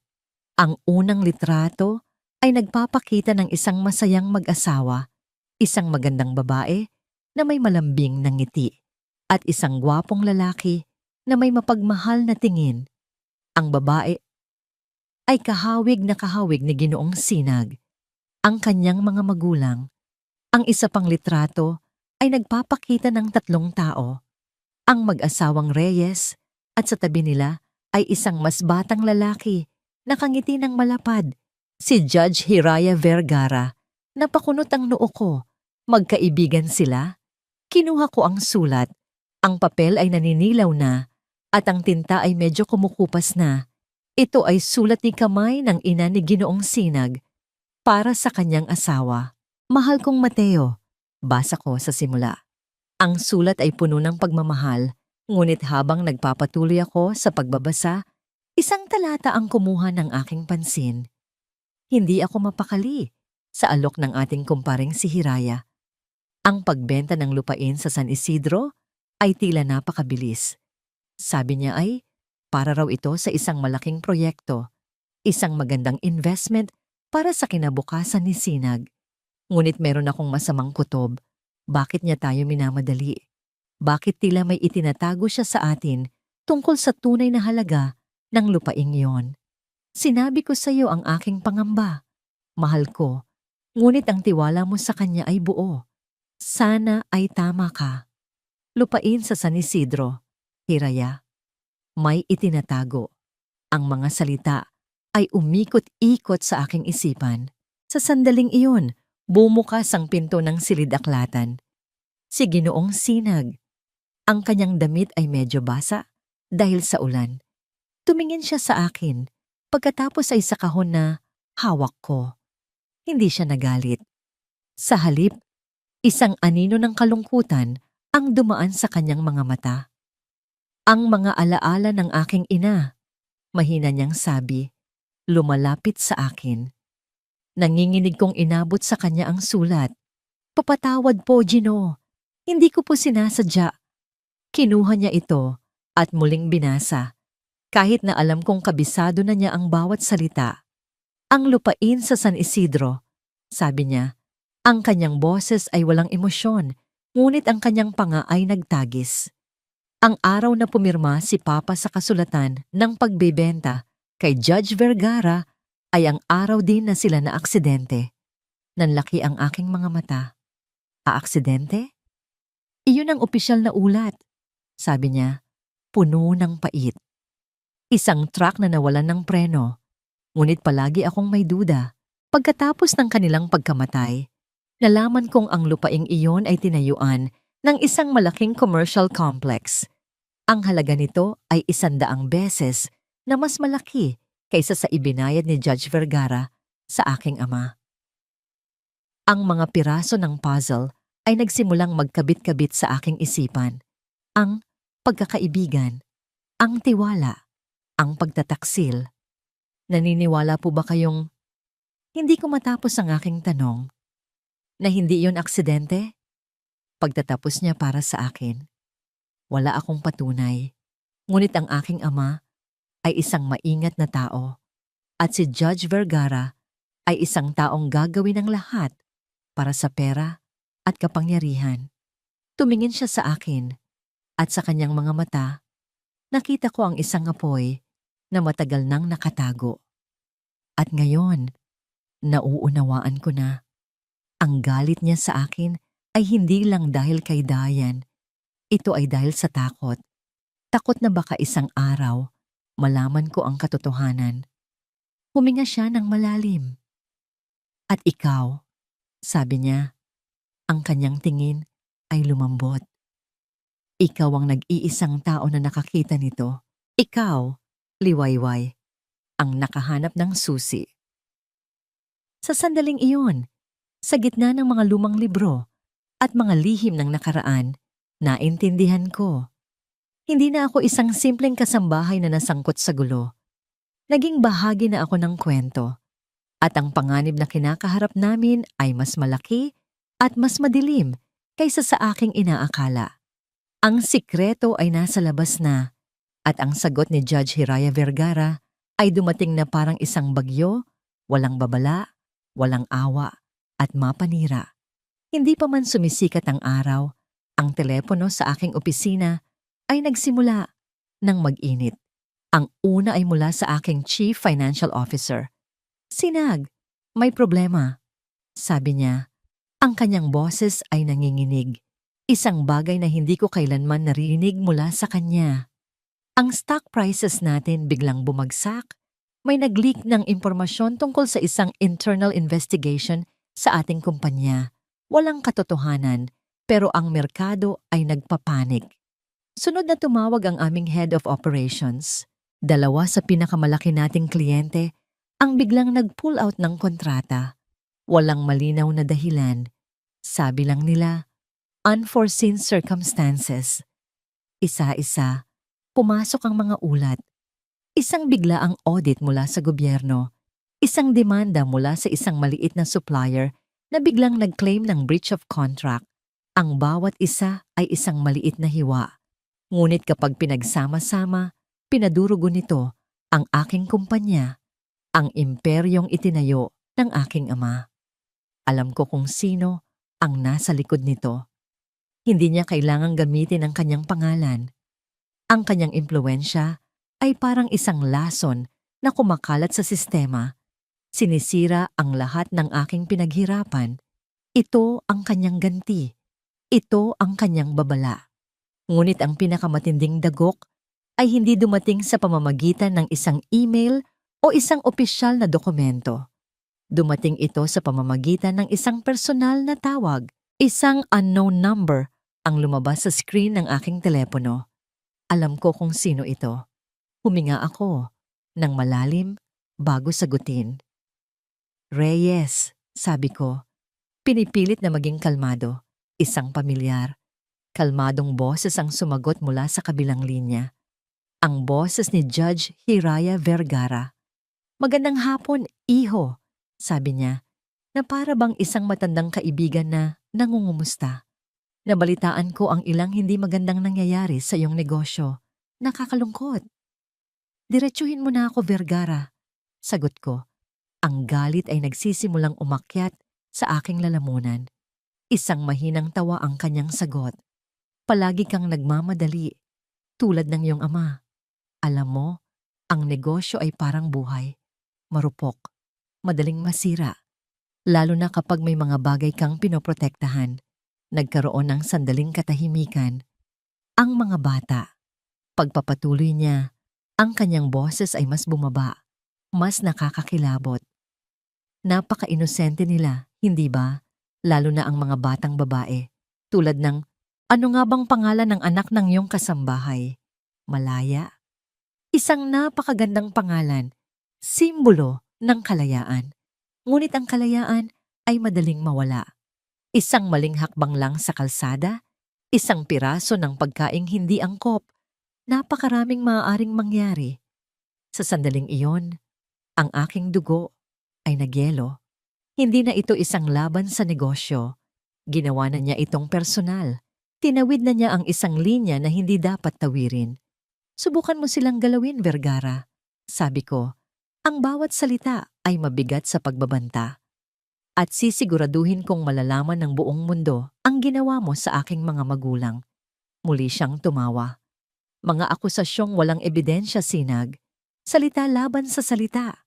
Ang unang litrato ay nagpapakita ng isang masayang mag-asawa, isang magandang babae na may malambing na ngiti, at isang gwapong lalaki na may mapagmahal na tingin. Ang babae ay kahawig na kahawig ni Ginoong Sinag, ang kanyang mga magulang. Ang isa pang litrato ay nagpapakita ng tatlong tao, ang mag-asawang Reyes, at sa tabi nila ay isang mas batang lalaki, nakangiti ng malapad, si Judge Hiraya Vergara. Napakunot ang noo ko. Magkaibigan sila? Kinuha ko ang sulat. Ang papel ay naninilaw na at ang tinta ay medyo kumukupas na. Ito ay sulat ni kamay ng ina ni Ginoong Sinag para sa kanyang asawa. Mahal kong Mateo, basa ko sa simula. Ang sulat ay puno ng pagmamahal, ngunit habang nagpapatuloy ako sa pagbabasa, isang talata ang kumuha ng aking pansin. Hindi ako mapakali sa alok ng ating kumparing si Hiraya. Ang pagbenta ng lupain sa San Isidro ay tila napakabilis. Sabi niya ay para raw ito sa isang malaking proyekto, isang magandang investment para sa kinabukasan ni Sinag. Ngunit meron akong masamang kutob. Bakit niya tayo minamadali? Bakit tila may itinatago siya sa atin tungkol sa tunay na halaga ng lupaing yon? Sinabi ko sa iyo ang aking pangamba. Mahal ko, ngunit ang tiwala mo sa kanya ay buo. Sana ay tama ka. Lupain sa San Isidro, Hiraya. May itinatago. Ang mga salita ay umikot-ikot sa aking isipan. Sa sandaling iyon, bumukas ang pinto ng silid-aklatan. Si Ginoong Sinag. Ang kanyang damit ay medyo basa dahil sa ulan. Tumingin siya sa akin, pagkatapos ay sa kahon na hawak ko. Hindi siya nagalit. Sa halip, isang anino ng kalungkutan ang dumaan sa kanyang mga mata. Ang mga alaala ng aking ina, mahina niyang sabi, lumalapit sa akin. Nanginginig kong inabot sa kanya ang sulat. Papatawad po, Gino. Hindi ko po sinasadya. Kinuha niya ito at muling binasa. Kahit na alam kong kabisado na niya ang bawat salita. Ang lupain sa San Isidro, sabi niya. Ang kanyang boses ay walang emosyon, ngunit ang kanyang panga ay nagtagis. Ang araw na pumirma si Papa sa kasulatan ng pagbebenta kay Judge Vergara ay ang araw din na sila na aksidente. Nanlaki ang aking mga mata. Aaksidente? Iyon ang opisyal na ulat. Sabi niya, puno ng pait. Isang truck na nawalan ng preno. Ngunit palagi akong may duda. Pagkatapos ng kanilang pagkamatay, nalaman kong ang lupaing iyon ay tinayuan ng isang malaking commercial complex. Ang halaga nito ay 100 beses na mas malaki kaysa sa ibinayad ni Judge Vergara sa aking ama. Ang mga piraso ng puzzle ay nagsimulang magkabit-kabit sa aking isipan. Ang pagkakaibigan, ang tiwala, ang pagtataksil. Naniniwala po ba kayong hindi ko matapos ang aking tanong na hindi iyon aksidente? Pagtatapos niya para sa akin, wala akong patunay. Ngunit ang aking ama ay isang maingat na tao at si Judge Vergara ay isang taong gagawin ng lahat para sa pera at kapangyarihan. Tumingin siya sa akin at sa kanyang mga mata, nakita ko ang isang apoy na matagal nang nakatago. At ngayon, nauunawaan ko na ang galit niya sa akin ay hindi lang dahil kay Dayan. Ito ay dahil sa takot. Takot na baka isang araw, malaman ko ang katotohanan. Huminga siya ng malalim. At ikaw, sabi niya, ang kanyang tingin ay lumambot. Ikaw ang nag-iisang tao na nakakita nito. Ikaw, liwayway, ang nakahanap ng susi. Sa sandaling iyon, sa gitna ng mga lumang libro at mga lihim ng nakaraan, naintindihan ko. Hindi na ako isang simpleng kasambahay na nasangkot sa gulo. Naging bahagi na ako ng kwento. At ang panganib na kinakaharap namin ay mas malaki at mas madilim kaysa sa aking inaakala. Ang sikreto ay nasa labas na at ang sagot ni Judge Hiraya Vergara ay dumating na parang isang bagyo, walang babala, walang awa at mapanira. Hindi pa man sumisikat ang araw, ang telepono sa aking opisina ay nagsimula ng mag-init. Ang una ay mula sa aking Chief Financial Officer. Sinag, may problema. Sabi niya, ang kanyang boses ay nanginginig. Isang bagay na hindi ko kailanman narinig mula sa kanya. Ang stock prices natin biglang bumagsak. May nag-leak ng impormasyon tungkol sa isang internal investigation sa ating kumpanya. Walang katotohanan, pero ang merkado ay nagpapanik. Sunod na tumawag ang aming Head of Operations. 2 sa pinakamalaki nating kliyente ang biglang nag-pull out ng kontrata. Walang malinaw na dahilan. Sabi lang nila, unforeseen circumstances. Isa-isa, pumasok ang mga ulat. Isang biglaang audit mula sa gobyerno. Isang demanda mula sa isang maliit na supplier na biglang nag-claim ng breach of contract. Ang bawat isa ay isang maliit na hiwa. Ngunit kapag pinagsama-sama, pinadurugo nito ang aking kumpanya, ang imperyong itinayo ng aking ama. Alam ko kung sino ang nasa likod nito. Hindi niya kailangang gamitin ang kanyang pangalan. Ang kanyang impluwensya ay parang isang lason na kumakalat sa sistema. Sinisira ang lahat ng aking pinaghirapan. Ito ang kanyang ganti. Ito ang kanyang babala. Ngunit ang pinakamatinding dagok ay hindi dumating sa pamamagitan ng isang email o isang opisyal na dokumento. Dumating ito sa pamamagitan ng isang personal na tawag, isang unknown number ang lumabas sa screen ng aking telepono. Alam ko kung sino ito. Huminga ako ng malalim bago sagutin. Reyes, sabi ko. Pinipilit na maging kalmado. Isang pamilyar. Kalmadong boses ang sumagot mula sa kabilang linya. Ang boses ni Judge Hiraya Vergara. Magandang hapon, iho, sabi niya, na para bang isang matandang kaibigan na nangungumusta. Nabalitaan ko ang ilang hindi magandang nangyayari sa iyong negosyo. Nakakalungkot. Diretsuhin mo na ako, Vergara. Sagot ko. Ang galit ay nagsisimulang umakyat sa aking lalamunan. Isang mahinang tawa ang kanyang sagot. Palagi kang nagmamadali. tulad ng iyong ama. Alam mo, ang negosyo ay parang buhay. Marupok, madaling masira, lalo na kapag may mga bagay kang pinoprotektahan. Nagkaroon ng sandaling katahimikan. Ang mga bata, pagpapatuloy niya, ang kanyang boses ay mas bumaba, mas nakakakilabot. Napaka-inosente nila, hindi ba? Lalo na ang mga batang babae, tulad ng, ano nga bang pangalan ng anak ng iyong kasambahay? Malaya? Isang napakagandang pangalan, simbolo ng kalayaan. Ngunit ang kalayaan ay madaling mawala. Isang maling hakbang lang sa kalsada, isang piraso ng pagkaing hindi angkop, napakaraming maaaring mangyari. Sa sandaling iyon, ang aking dugo ay nagyelo. Hindi na ito isang laban sa negosyo. Ginawa na niya itong personal. Tinawid na niya ang isang linya na hindi dapat tawirin. Subukan mo silang galawin, Vergara. Sabi ko, ang bawat salita ay mabigat sa pagbabanta. At sisiguraduhin kong malalaman ng buong mundo ang ginawa mo sa aking mga magulang. Muli siyang tumawa. Mga akusasyong walang ebidensya, Sinag. Salita laban sa salita.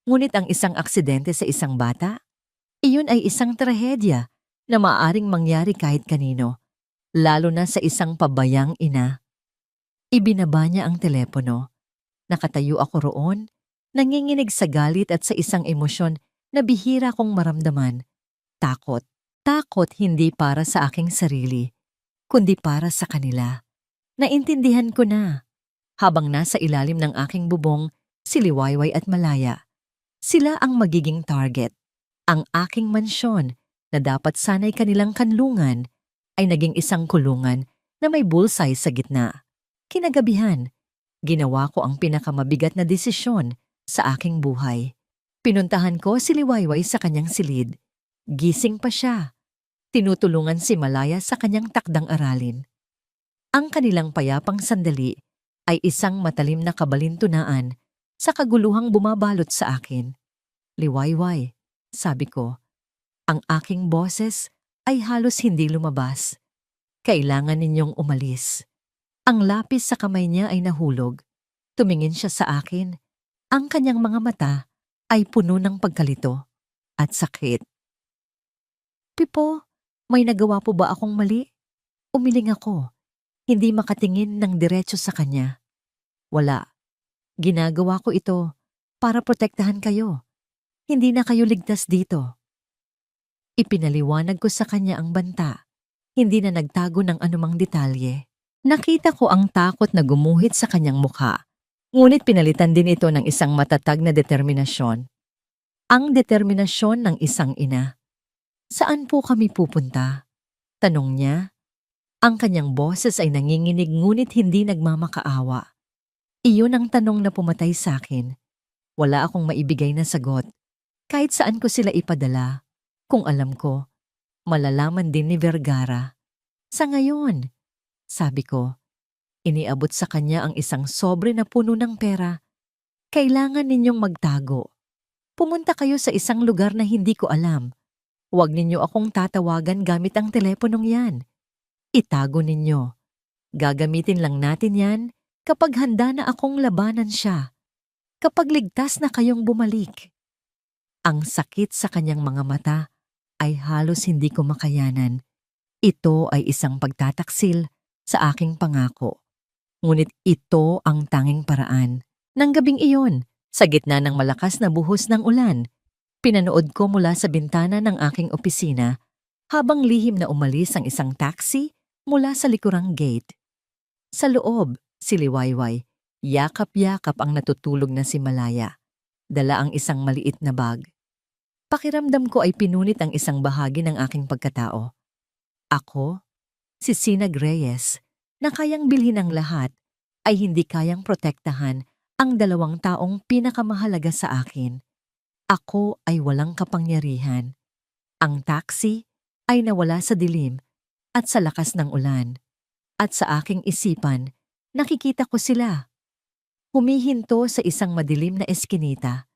Ngunit ang isang aksidente sa isang bata, iyon ay isang trahedya na maaaring mangyari kahit kanino, lalo na sa isang pabayang ina. Ibinaba niya ang telepono. Nakatayo ako roon, nanginginig sa galit at sa isang emosyon na bihira kong maramdaman. Takot. Takot hindi para sa aking sarili, kundi para sa kanila. Naintindihan ko na. Habang nasa ilalim ng aking bubong, si Liwayway at Malaya. Sila ang magiging target. Ang aking mansyon na dapat sana'y kanilang kanlungan ay naging isang kulungan na may bullseye sa gitna. Kinagabihan, ginawa ko ang pinakamabigat na desisyon sa aking buhay. Pinuntahan ko si Liwayway sa kanyang silid. Gising pa siya. Tinutulungan si Malaya sa kanyang takdang aralin. Ang kanilang payapang sandali ay isang matalim na kabalintunaan sa kaguluhang bumabalot sa akin. Liwayway, sabi ko, ang aking boses ay halos hindi lumabas. Kailangan ninyong umalis. Ang lapis sa kamay niya ay nahulog. Tumingin siya sa akin. Ang kanyang mga mata ay puno ng pagkalito at sakit. Pipo, may nagawa po ba akong mali? Umiling ako, hindi makatingin ng diretso sa kanya. Wala. Ginagawa ko ito para protektahan kayo. Hindi na kayo ligtas dito. Ipinaliwanag ko sa kanya ang banta. Hindi na nagtago ng anumang detalye. Nakita ko ang takot na gumuhit sa kanyang mukha. Ngunit pinalitan din ito ng isang matatag na determinasyon. Ang determinasyon ng isang ina. Saan po kami pupunta? Tanong niya. Ang kanyang boses ay nanginginig ngunit hindi nagmamakaawa. Iyon ang tanong na pumatay sa akin. Wala akong maibigay na sagot. Kahit saan ko sila ipadala. Kung alam ko, malalaman din ni Vergara. Sa ngayon, sabi ko, iniabot sa kanya ang isang sobre na puno ng pera. Kailangan ninyong magtago. Pumunta kayo sa isang lugar na hindi ko alam. Huwag ninyo akong tatawagan gamit ang teleponong yan. Itago ninyo. Gagamitin lang natin yan kapag handa na akong labanan siya. Kapag ligtas na kayong bumalik. Ang sakit sa kanyang mga mata ay halos hindi ko makayanan. Ito ay isang pagtataksil sa aking pangako. Ngunit ito ang tanging paraan. Nang gabing iyon, sa gitna ng malakas na buhos ng ulan, pinanood ko mula sa bintana ng aking opisina habang lihim na umalis ang isang taxi mula sa likurang gate. Sa loob, si Liwayway, yakap-yakap ang natutulog na si Malaya. Dala ang isang maliit na bag. Pakiramdam ko ay pinunit ang isang bahagi ng aking pagkatao. Ako, si Sinag Reyes, na kayang bilhin ang lahat, ay hindi kayang protektahan ang dalawang taong pinakamahalaga sa akin. Ako ay walang kapangyarihan. Ang taxi ay nawala sa dilim at sa lakas ng ulan. At sa aking isipan, nakikita ko sila. Humihinto sa isang madilim na eskinita,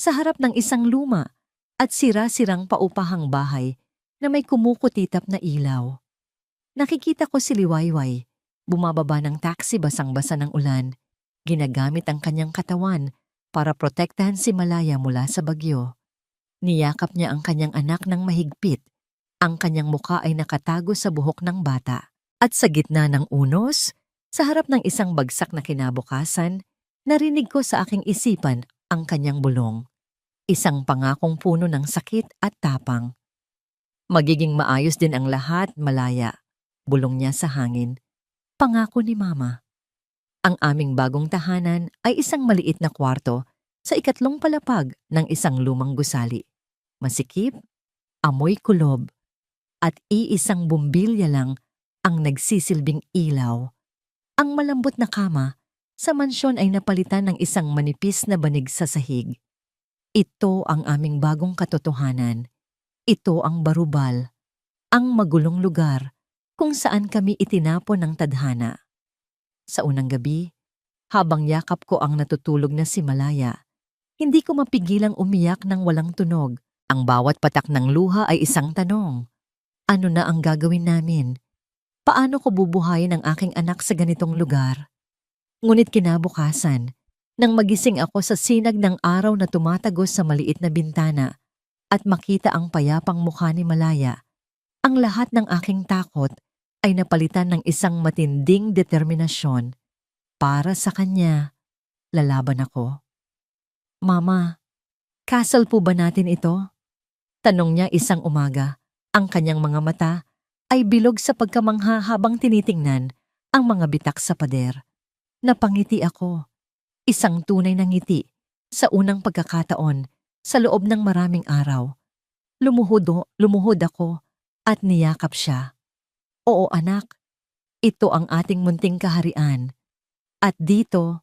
sa harap ng isang luma at sira-sirang paupahang bahay na may kumukutitap na ilaw. Nakikita ko si Liwayway, Bumababa ng taxi basang-basa ng ulan. Ginagamit ang kanyang katawan para protektahan si Malaya mula sa bagyo. Niyakap niya ang kanyang anak ng mahigpit. Ang kanyang muka ay nakatago sa buhok ng bata. At sa gitna ng unos, sa harap ng isang bagsak na kinabukasan, narinig ko sa aking isipan ang kanyang bulong. Isang pangakong puno ng sakit at tapang. Magiging maayos din ang lahat, Malaya. Bulong niya sa hangin. Pangako ni Mama. Ang aming bagong tahanan ay isang maliit na kwarto sa ikatlong palapag ng isang lumang gusali. Masikip, amoy kulob, at iisang bumbilya lang ang nagsisilbing ilaw. Ang malambot na kama sa mansyon ay napalitan ng isang manipis na banig sa sahig. Ito ang aming bagong katotohanan. Ito ang Barubal, ang magulong lugar kung saan kami itinapon ng tadhana. Sa unang gabi, habang yakap ko ang natutulog na si Malaya, hindi ko mapigilang umiyak ng walang tunog. Ang bawat patak ng luha ay isang tanong. Ano na ang gagawin namin? Paano ko bubuhayin ang aking anak sa ganitong lugar? Ngunit kinabukasan, nang magising ako sa sinag ng araw na tumatagos sa maliit na bintana at makita ang payapang mukha ni Malaya, ang lahat ng aking takot ay napalitan ng isang matinding determinasyon. Para sa kanya, lalaban ako. Mama, castle po ba natin ito? Tanong niya isang umaga. Ang kanyang mga mata ay bilog sa pagkamangha habang tinitingnan ang mga bitak sa pader. Napangiti ako. Isang tunay na ngiti sa unang pagkakataon sa loob ng maraming araw. Lumuhod ako at niyakap siya. Oo anak, ito ang ating munting kaharian. At dito,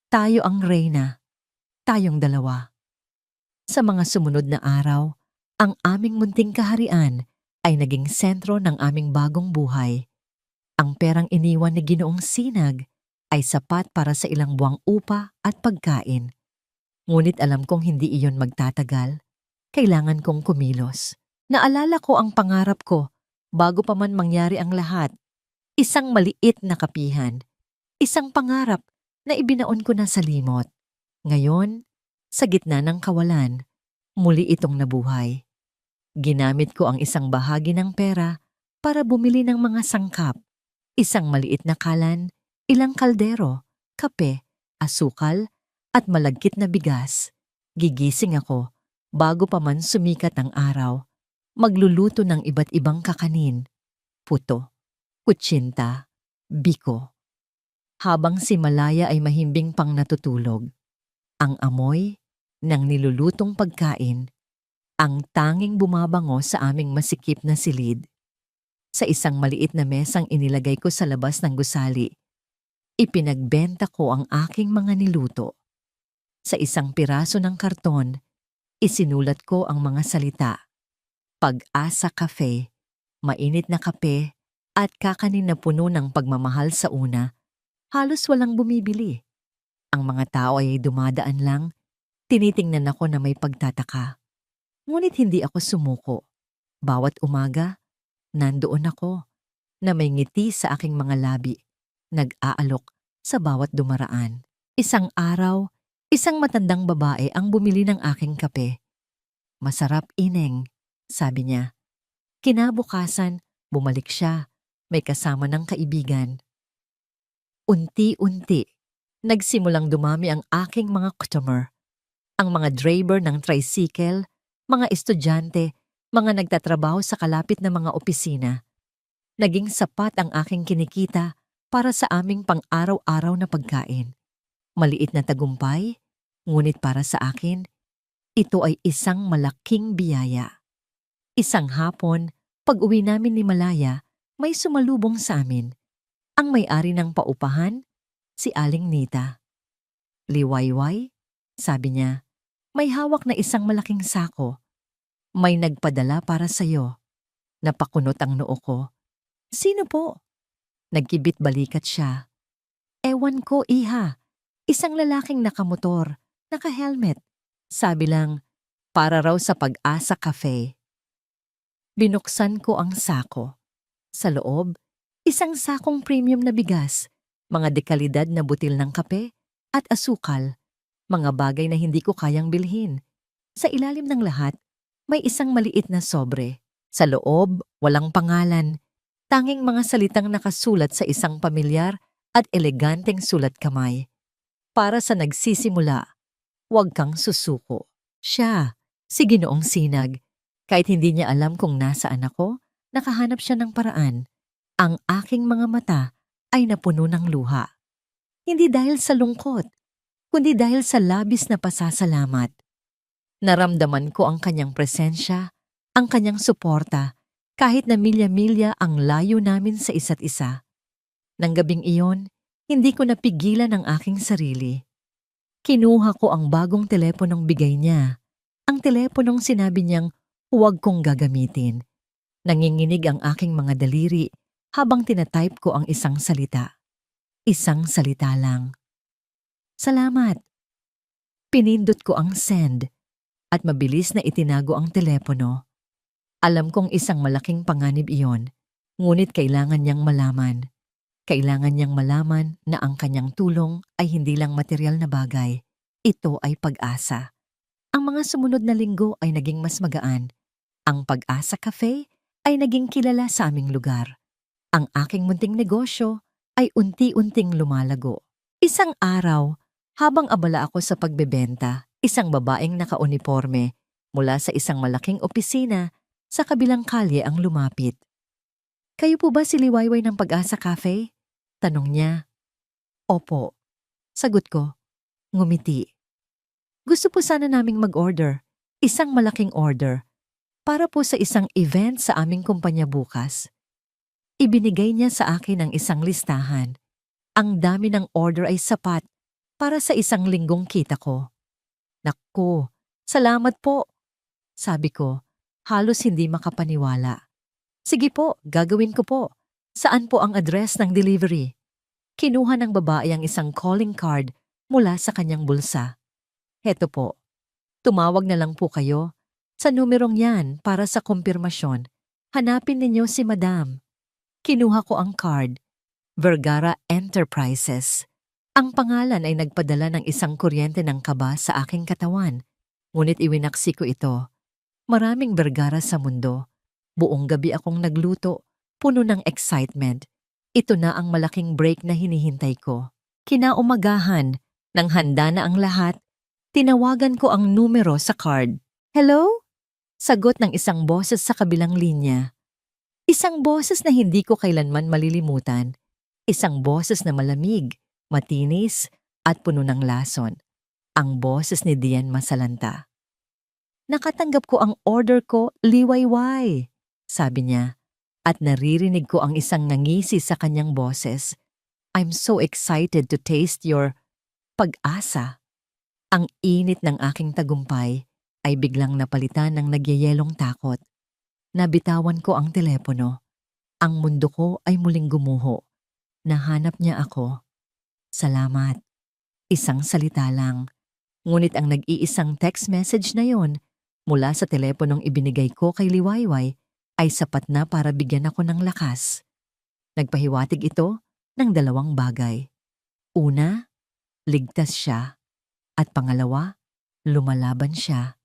tayo ang reyna. Tayong dalawa. Sa mga sumunod na araw, ang aming munting kaharian ay naging sentro ng aming bagong buhay. Ang perang iniwan ni Ginoong Sinag ay sapat para sa ilang buwang upa at pagkain. Ngunit alam kong hindi iyon magtatagal. Kailangan kong kumilos. Naalala ko ang pangarap ko bago pa man mangyari ang lahat. Isang maliit na kapihan. Isang pangarap na ibinaon ko na sa limot. Ngayon, sa gitna ng kawalan, muli itong nabuhay. Ginamit ko ang isang bahagi ng pera para bumili ng mga sangkap. Isang maliit na kalan, ilang kaldero, kape, asukal, at malagkit na bigas. Gigising ako bago pa man sumikat ang araw. Magluluto ng iba't ibang kakanin. Puto, kutsinta, biko. Habang si Malaya ay mahimbing pang natutulog. Ang amoy ng nilulutong pagkain ang tanging bumabango sa aming masikip na silid. Sa isang maliit na mesang inilagay ko sa labas ng gusali, ipinagbenta ko ang aking mga niluto. Sa isang piraso ng karton, isinulat ko ang mga salita. Pag-asa Cafe, mainit na kape, at kakanin na puno ng pagmamahal sa una. Halos walang bumibili. Ang mga tao ay dumadaan lang, tinitingnan ako na may pagtataka. Ngunit hindi ako sumuko. Bawat umaga, nandoon ako, na may ngiti sa aking mga labi, nag-aalok sa bawat dumaraan. Isang araw, isang matandang babae ang bumili ng aking kape. Masarap ineng, sabi niya. Kinabukasan, bumalik siya, may kasama ng kaibigan. Unti-unti, nagsimulang dumami ang aking mga customer. Ang mga driver ng tricycle, mga estudyante, mga nagtatrabaho sa kalapit na mga opisina. Naging sapat ang aking kinikita para sa aming pang-araw-araw na pagkain. Maliit na tagumpay, ngunit para sa akin, ito ay isang malaking biyaya. Isang hapon, pag-uwi namin ni Malaya, may sumalubong sa amin. Ang may-ari ng paupahan, si Aling Nita. Liwayway, sabi niya, may hawak na isang malaking sako. May nagpadala para sa'yo. Napakunot ang noo ko. Sino po? Nagkibit balikat siya. Ewan ko, iha. Isang lalaking nakamotor, naka-helmet. Sabi lang, para raw sa Pag-asa Cafe. Binuksan ko ang sako. Sa loob, Isang sakong premium na bigas, mga dekalidad na butil ng kape, at asukal, mga bagay na hindi ko kayang bilhin. Sa ilalim ng lahat, may isang maliit na sobre. Sa loob, walang pangalan. Tanging mga salitang nakasulat sa isang pamilyar at eleganteng sulat kamay. Para sa nagsisimula, huwag kang susuko. Siya, si Ginoong Sinag. Kahit hindi niya alam kung nasaan ako, nakahanap siya ng paraan. Ang aking mga mata ay napuno ng luha. Hindi dahil sa lungkot, kundi dahil sa labis na pasasalamat. Naramdaman ko ang kanyang presensya, ang kanyang suporta, kahit na milya-milya ang layo namin sa isa't isa. Nang gabing iyon, hindi ko napigilan ang aking sarili. Kinuha ko ang bagong teleponong bigay niya, ang teleponong sinabi niyang huwag kong gagamitin. Nanginginig ang aking mga daliri habang tinatype ko ang isang salita. Isang salita lang. Salamat. Pinindot ko ang send at mabilis na itinago ang telepono. Alam kong isang malaking panganib iyon, ngunit kailangan niyang malaman. Kailangan niyang malaman na ang kanyang tulong ay hindi lang material na bagay. Ito ay pag-asa. Ang mga sumunod na linggo ay naging mas magaan. Ang Pag-asa Cafe ay naging kilala sa aming lugar. Ang aking munting negosyo ay unti-unting lumalago. Isang araw, habang abala ako sa pagbebenta, isang babaeng nakauniporme mula sa isang malaking opisina sa kabilang kalye ang lumapit. Kayo po ba si Liwayway ng Pag-asa Cafe? Tanong niya. Opo. Sagot ko. Ngumiti. Gusto po sana naming mag-order. Isang malaking order. Para po sa isang event sa aming kumpanya bukas. Ibinigay niya sa akin ang isang listahan. Ang dami ng order ay sapat para sa isang linggong kita ko. Naku, salamat po. Sabi ko, halos hindi makapaniwala. Sige po, gagawin ko po. Saan po ang address ng delivery? Kinuha ng babae ang isang calling card mula sa kanyang bulsa. Heto po, tumawag na lang po kayo sa numerong yan para sa kumpirmasyon. Hanapin ninyo si Madam. Kinuha ko ang card, Vergara Enterprises. Ang pangalan ay nagpadala ng isang kuryente ng kaba sa aking katawan, ngunit iwinaksi ko ito. Maraming Vergara sa mundo. Buong gabi akong nagluto, puno ng excitement. Ito na ang malaking break na hinihintay ko. Kinaumagahan, nang handa na ang lahat, tinawagan ko ang numero sa card. Hello? Sagot ng isang boses sa kabilang linya. Isang boses na hindi ko kailanman malilimutan. Isang boses na malamig, matinis, at puno ng lason. Ang boses ni Dian Masalanta. Nakatanggap ko ang order ko, liwayway, sabi niya, at naririnig ko ang isang ngangisi sa kanyang boses. I'm so excited to taste your pag-asa. Ang init ng aking tagumpay ay biglang napalitan ng nagyayelong takot. Nabitawan ko ang telepono. Ang mundo ko ay muling gumuho. Nahanap niya ako. Salamat. Isang salita lang. Ngunit ang nag-iisang text message na yon mula sa teleponong ibinigay ko kay Liwayway ay sapat na para bigyan ako ng lakas. Nagpahiwatig ito ng dalawang bagay. Una, ligtas siya. At pangalawa, lumalaban siya.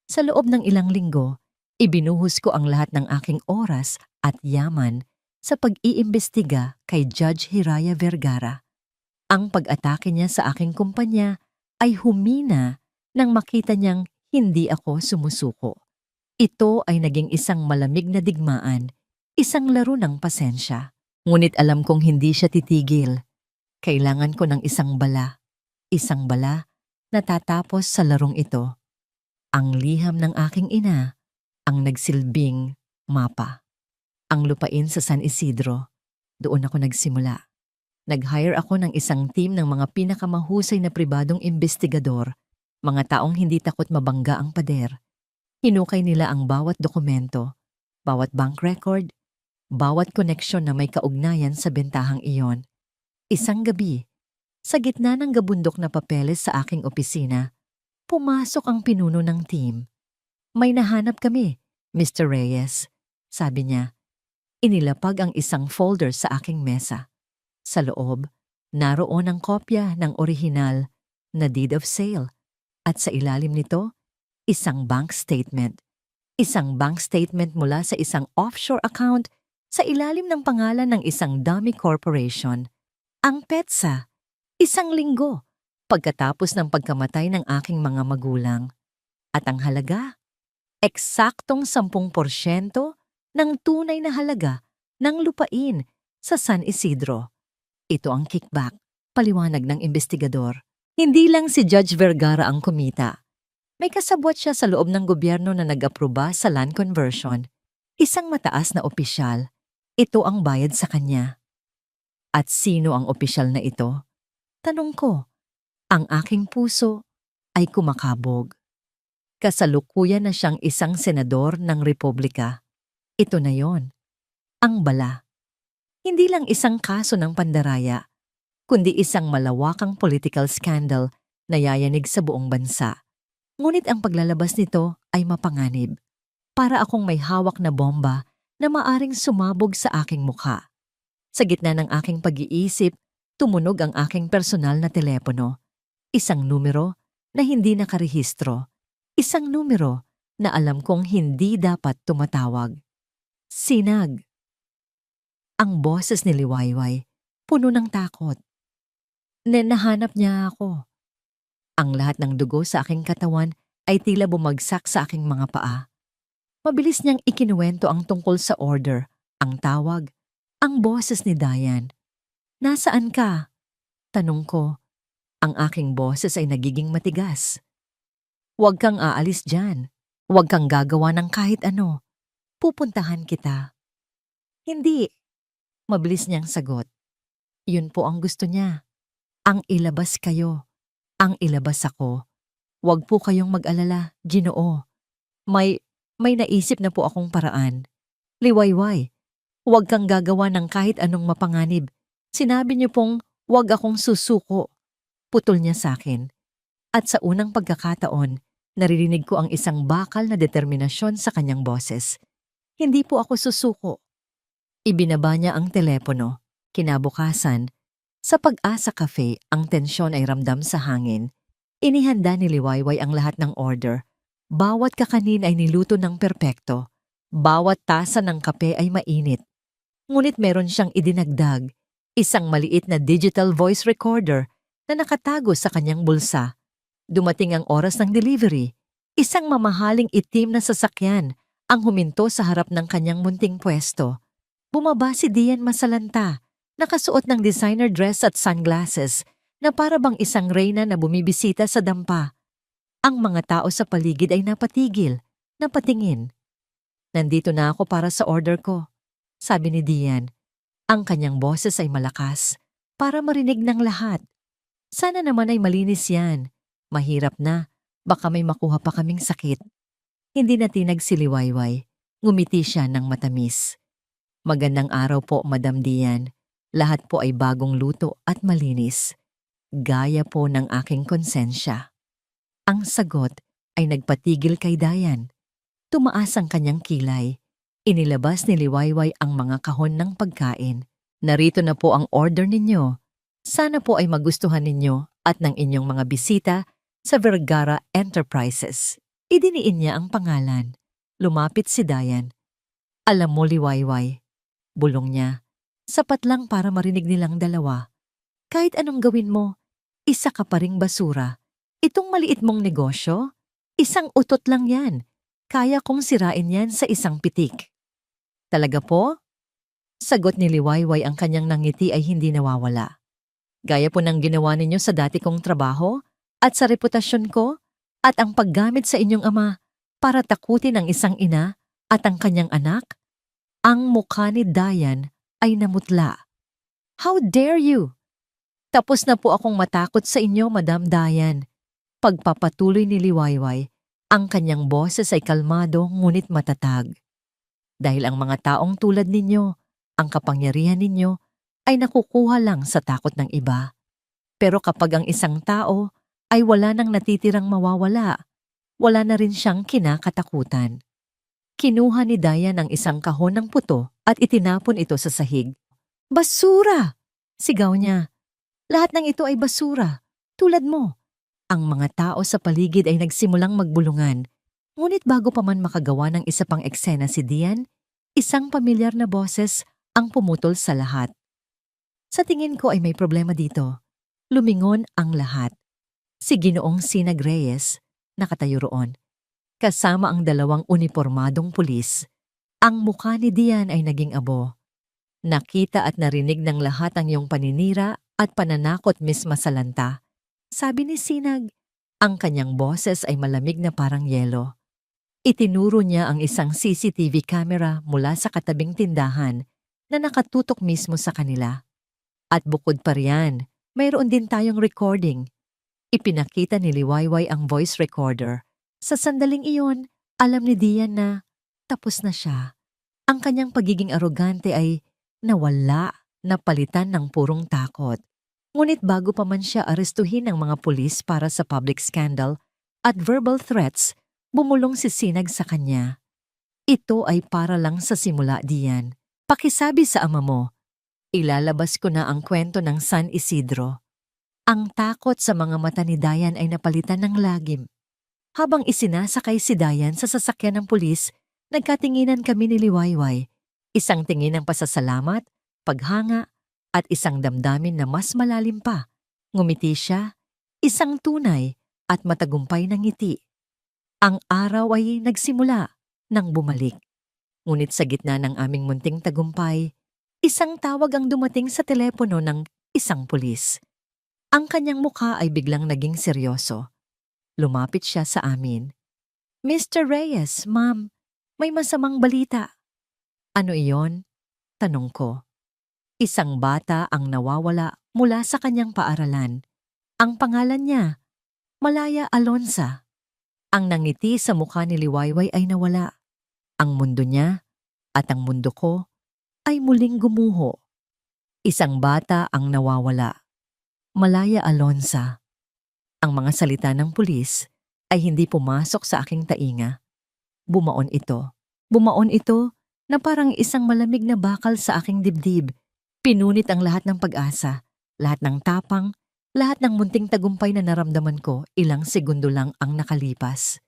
Sa loob ng ilang linggo, ibinuhos ko ang lahat ng aking oras at yaman sa pag-iimbestiga kay Judge Hiraya Vergara. Ang pag-atake niya sa aking kumpanya ay humina nang makita niyang hindi ako sumusuko. Ito ay naging isang malamig na digmaan, isang laro ng pasensya. Ngunit alam kong hindi siya titigil. Kailangan ko ng isang bala. Isang bala na tatapos sa larong ito. Ang liham ng aking ina, ang nagsilbing mapa. Ang lupain sa San Isidro, doon ako nagsimula. Nag-hire ako ng isang team ng mga pinakamahusay na pribadong investigador, mga taong hindi takot mabangga ang pader. Hinukay nila ang bawat dokumento, bawat bank record, bawat koneksyon na may kaugnayan sa bentahang iyon. Isang gabi, sa gitna ng gabundok na papeles sa aking opisina, pumasok ang pinuno ng team. May nahanap kami, Mr. Reyes, sabi niya. Inilapag ang isang folder sa aking mesa. Sa loob, naroon ang kopya ng orihinal na deed of sale at sa ilalim nito, isang bank statement. Isang bank statement mula sa isang offshore account sa ilalim ng pangalan ng isang dummy corporation. Ang petsa, 1 linggo pagkatapos ng pagkamatay ng aking mga magulang. At ang halaga, eksaktong 10% ng tunay na halaga ng lupain sa San Isidro. Ito ang kickback, paliwanag ng investigador. Hindi lang si Judge Vergara ang kumita. May kasabwat siya sa loob ng gobyerno na nag-aproba sa land conversion. Isang mataas na opisyal. Ito ang bayad sa kanya. At sino ang opisyal na ito? Tanong ko. Ang aking puso ay kumakabog. Kasalukuyan na siyang isang senador ng Republika. Ito na yon. Ang bala. Hindi lang isang kaso ng pandaraya, kundi isang malawakang political scandal na yayanig sa buong bansa. Ngunit ang paglalabas nito ay mapanganib. Para akong may hawak na bomba na maaring sumabog sa aking mukha. Sa gitna ng aking pag-iisip, tumunog ang aking personal na telepono. Isang numero na hindi nakarehistro. Isang numero na alam kong hindi dapat tumatawag. Sinag. Ang boses ni Liwayway, puno ng takot. Nahanap niya ako. Ang lahat ng dugo sa aking katawan ay tila bumagsak sa aking mga paa. Mabilis niyang ikinuwento ang tungkol sa order, ang tawag, ang boses ni Diane. Nasaan ka? Tanong ko. Ang aking boses ay nagiging matigas. Huwag kang aalis dyan. Huwag kang gagawa ng kahit ano. Pupuntahan kita. Hindi. Mabilis niyang sagot. Yun po ang gusto niya. Ang ilabas kayo. Ang ilabas ako. Huwag po kayong mag-alala, Ginoo. May naisip na po akong paraan. Liwayway, huwag kang gagawa ng kahit anong mapanganib. Sinabi niyo pong huwag akong susuko. Putol niya sa akin. At sa unang pagkakataon, naririnig ko ang isang bakal na determinasyon sa kanyang boses. Hindi po ako susuko. Ibinaba niya ang telepono. Kinabukasan, sa Pag-asa Cafe, ang tensyon ay ramdam sa hangin. Inihanda ni Liwayway ang lahat ng order. Bawat kakanin ay niluto ng perpekto. Bawat tasa ng kape ay mainit. Ngunit meron siyang idinagdag, isang maliit na digital voice recorder na nakatago sa kanyang bulsa. Dumating ang oras ng delivery. Isang mamahaling itim na sasakyan ang huminto sa harap ng kanyang munting pwesto. Bumaba si Diane masalanta, nakasuot ng designer dress at sunglasses na para bang isang reyna na bumibisita sa dampa. Ang mga tao sa paligid ay napatigil, napatingin. Nandito na ako para sa order ko, sabi ni Diane. Ang kanyang boses ay malakas, para marinig ng lahat. Sana naman ay malinis yan. Mahirap na, baka may makuha pa kaming sakit. Hindi natinag si Liwayway. Ngumiti siya ng matamis. Magandang araw po, Madam Diane. Lahat po ay bagong luto at malinis. Gaya po ng aking konsensya. Ang sagot ay nagpatigil kay Diane. Tumaas ang kanyang kilay. Inilabas ni Liwayway ang mga kahon ng pagkain. Narito na po ang order ninyo. Sana po ay magustuhan ninyo at ng inyong mga bisita sa Vergara Enterprises. Idiniin niya ang pangalan. Lumapit si Diane. Alam mo, Liwayway, bulong niya, sapat lang para marinig nilang dalawa. Kahit anong gawin mo, isa ka pa ring basura. Itong maliit mong negosyo, isang utot lang yan. Kaya kong sirain yan sa isang pitik. Talaga po? Sagot ni Liwayway, ang kanyang nangiti ay hindi nawawala. Gaya po ng ginawa ninyo sa dati kong trabaho at sa reputasyon ko at ang paggamit sa inyong ama para takutin ang isang ina at ang kanyang anak. Ang mukha ni Diane ay namutla. How dare you? Tapos na po akong matakot sa inyo, Madam Diane. Pagpapatuloy ni Liwayway, ang kanyang boses ay kalmado ngunit matatag. Dahil ang mga taong tulad ninyo, ang kapangyarihan ninyo ay nakukuha lang sa takot ng iba. Pero kapag ang isang tao ay wala nang natitirang mawawala, wala na rin siyang kinakatakutan. Kinuha ni Diane ang isang kahon ng puto at itinapon ito sa sahig. Basura! Sigaw niya. Lahat ng ito ay basura, tulad mo. Ang mga tao sa paligid ay nagsimulang magbulungan. Ngunit bago pa man makagawa ng isa pang eksena si Dian, isang pamilyar na boses ang pumutol sa lahat. Sa tingin ko ay may problema dito. Lumingon ang lahat. Si Ginoong Sinag Reyes, nakatayo roon. Kasama ang dalawang unipormadong pulis. Ang mukha ni Dian ay naging abo. Nakita at narinig ng lahat ang iyong paninira at pananakot misma sa lanta. Sabi ni Sinag, ang kanyang boses ay malamig na parang yelo. Itinuro niya ang isang CCTV camera mula sa katabing tindahan na nakatutok mismo sa kanila. At bukod pa riyan, mayroon din tayong recording. Ipinakita ni Liwayway ang voice recorder. Sa sandaling iyon, alam ni Dian na tapos na siya. Ang kanyang pagiging arogante ay nawala, napalitan ng purong takot. Ngunit bago pa man siya arestuhin ng mga pulis para sa public scandal at verbal threats, bumulong si Sinag sa kanya. Ito ay para lang sa simula, Dian. Pakisabi sa ama mo. Ilalabas ko na ang kwento ng San Isidro. Ang takot sa mga mata ni Dian ay napalitan ng lagim. Habang isinasakay si Dian sa sasakyan ng pulis, nagkatinginan kami ni Liwayway. Isang tingin ng pasasalamat, paghanga, at isang damdamin na mas malalim pa. Ngumiti siya, isang tunay at matagumpay na ngiti. Ang araw ay nagsimula nang bumalik. Ngunit sa gitna ng aming munting tagumpay, isang tawag ang dumating sa telepono ng isang pulis. Ang kanyang mukha ay biglang naging seryoso. Lumapit siya sa amin. Mr. Reyes, ma'am, may masamang balita. Ano iyon? Tanong ko. Isang bata ang nawawala mula sa kanyang paaralan. Ang pangalan niya, Malaya Alonsa. Ang nangiti sa mukha ni Liwayway ay nawala. Ang mundo niya at ang mundo ko ay muling gumuho. Isang bata ang nawawala. Malaya Alonsa. Ang mga salita ng pulis ay hindi pumasok sa aking tainga. Bumaon ito. Bumaon ito na parang isang malamig na bakal sa aking dibdib. Pinunit ang lahat ng pag-asa, lahat ng tapang, lahat ng munting tagumpay na naramdaman ko, ilang segundo lang ang nakalipas.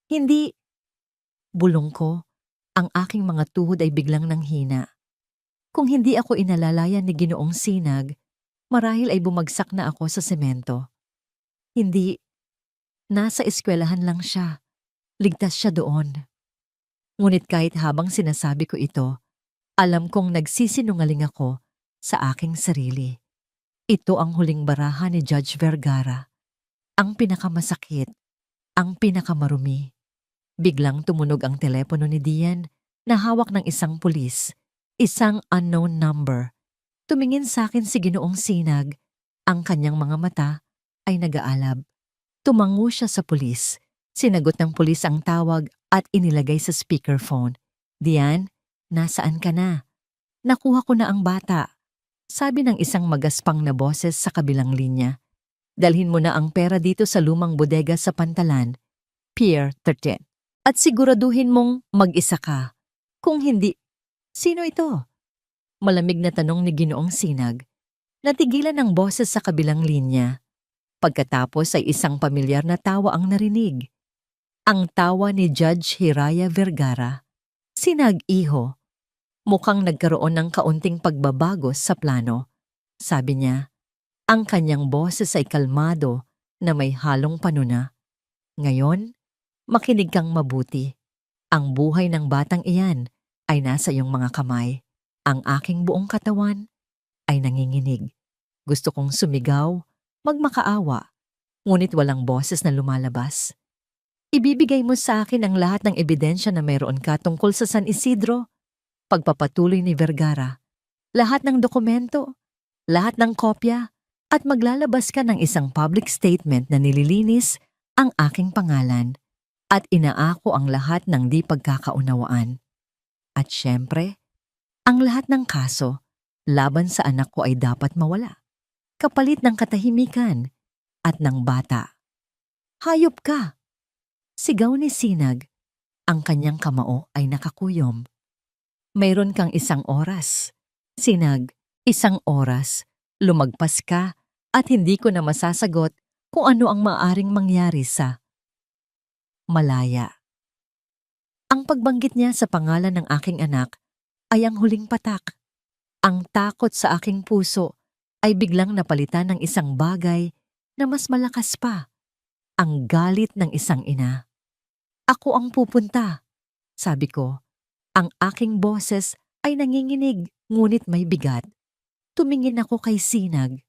Hindi. Bulong ko, ang aking mga tuhod ay biglang nanghina. Kung hindi ako inalalayan ni Ginoong Sinag, marahil ay bumagsak na ako sa semento. Hindi. Nasa eskwelahan lang siya. Ligtas siya doon. Ngunit kahit habang sinasabi ko ito, alam kong nagsisinungaling ako sa aking sarili. Ito ang huling baraha ni Judge Vergara. Ang pinakamasakit, ang pinakamarumi. Biglang tumunog ang telepono ni Dian na hawak ng isang pulis, isang unknown number. Tumingin sa akin si Ginoong Sinag. Ang kanyang mga mata ay nag-aalab. Tumango siya sa pulis. Sinagot ng pulis ang tawag at inilagay sa speakerphone. Dian, nasaan ka na? Nakuha ko na ang bata. Sabi ng isang magaspang na boses sa kabilang linya. Dalhin mo na ang pera dito sa lumang bodega sa Pantalan, Pier 13. At siguraduhin mong mag-isa ka. Kung hindi, sino ito? Malamig na tanong ni Ginoong Sinag. Natigilan ang boses sa kabilang linya. Pagkatapos ay isang pamilyar na tawa ang narinig. Ang tawa ni Judge Hiraya Vergara. Sinag-iho. Mukhang nagkaroon ng kaunting pagbabago sa plano. Sabi niya, ang kanyang boses ay kalmado na may halong panuna. Ngayon, makinig kang mabuti. Ang buhay ng batang iyan ay nasa iyong mga kamay. Ang aking buong katawan ay nanginginig. Gusto kong sumigaw, magmakaawa, ngunit walang boses na lumalabas. Ibibigay mo sa akin ang lahat ng ebidensya na mayroon ka tungkol sa San Isidro. Pagpapatuloy ni Vergara, lahat ng dokumento, lahat ng kopya, at maglalabas ka ng isang public statement na nililinis ang aking pangalan at inaako ang lahat ng di pagkakaunawaan. At syempre, ang lahat ng kaso laban sa anak ko ay dapat mawala, kapalit ng katahimikan at ng bata. Hayop ka! Sigaw ni Sinag, ang kanyang kamao ay nakakuyom. Mayroon kang 1 oras. Sinag, 1 oras. Lumagpas ka at hindi ko na masasagot kung ano ang maaring mangyari sa Malaya. Ang pagbanggit niya sa pangalan ng aking anak ay ang huling patak. Ang takot sa aking puso ay biglang napalitan ng isang bagay na mas malakas pa. Ang galit ng isang ina. Ako ang pupunta, sabi ko. Ang aking boses ay nanginginig ngunit may bigat. Tumingin ako kay Sinag.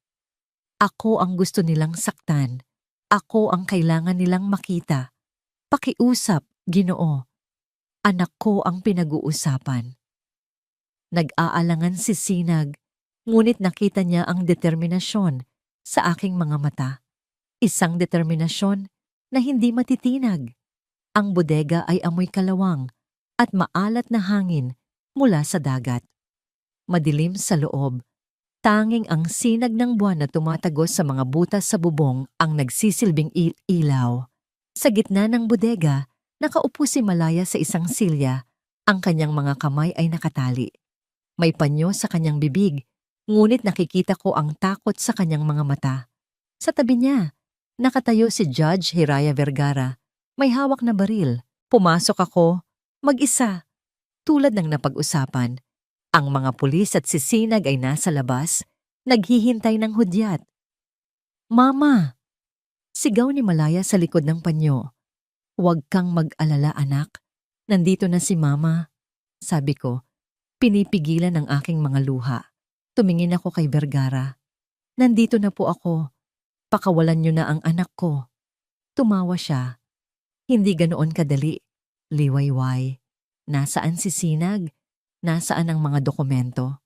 Ako ang gusto nilang saktan. Ako ang kailangan nilang makita. Pakiusap, Ginoo. Anak ko ang pinag-uusapan. Nag-aalangan si Sinag, ngunit nakita niya ang determinasyon sa aking mga mata. Isang determinasyon na hindi matitinag. Ang bodega ay amoy kalawang at maalat na hangin mula sa dagat. Madilim sa loob. Tanging ang sinag ng buwan na tumatagos sa mga butas sa bubong ang nagsisilbing ilaw. Sa gitna ng bodega, nakaupo si Malaya sa isang silya. Ang kanyang mga kamay ay nakatali. May panyo sa kanyang bibig, ngunit nakikita ko ang takot sa kanyang mga mata. Sa tabi niya, nakatayo si Judge Hiraya Vergara. May hawak na baril. Pumasok ako, mag-isa. Tulad ng napag-usapan, ang mga pulis at si Sinag ay nasa labas, naghihintay ng hudyat. Mama! Sigaw ni Malaya sa likod ng panyo. Huwag kang mag-alala, anak. Nandito na si Mama. Sabi ko, pinipigilan ang aking mga luha. Tumingin ako kay Vergara. Nandito na po ako. Pakawalan niyo na ang anak ko. Tumawa siya. Hindi ganoon kadali. Liwayway. Nasaan si Sinag? Nasaan ang mga dokumento?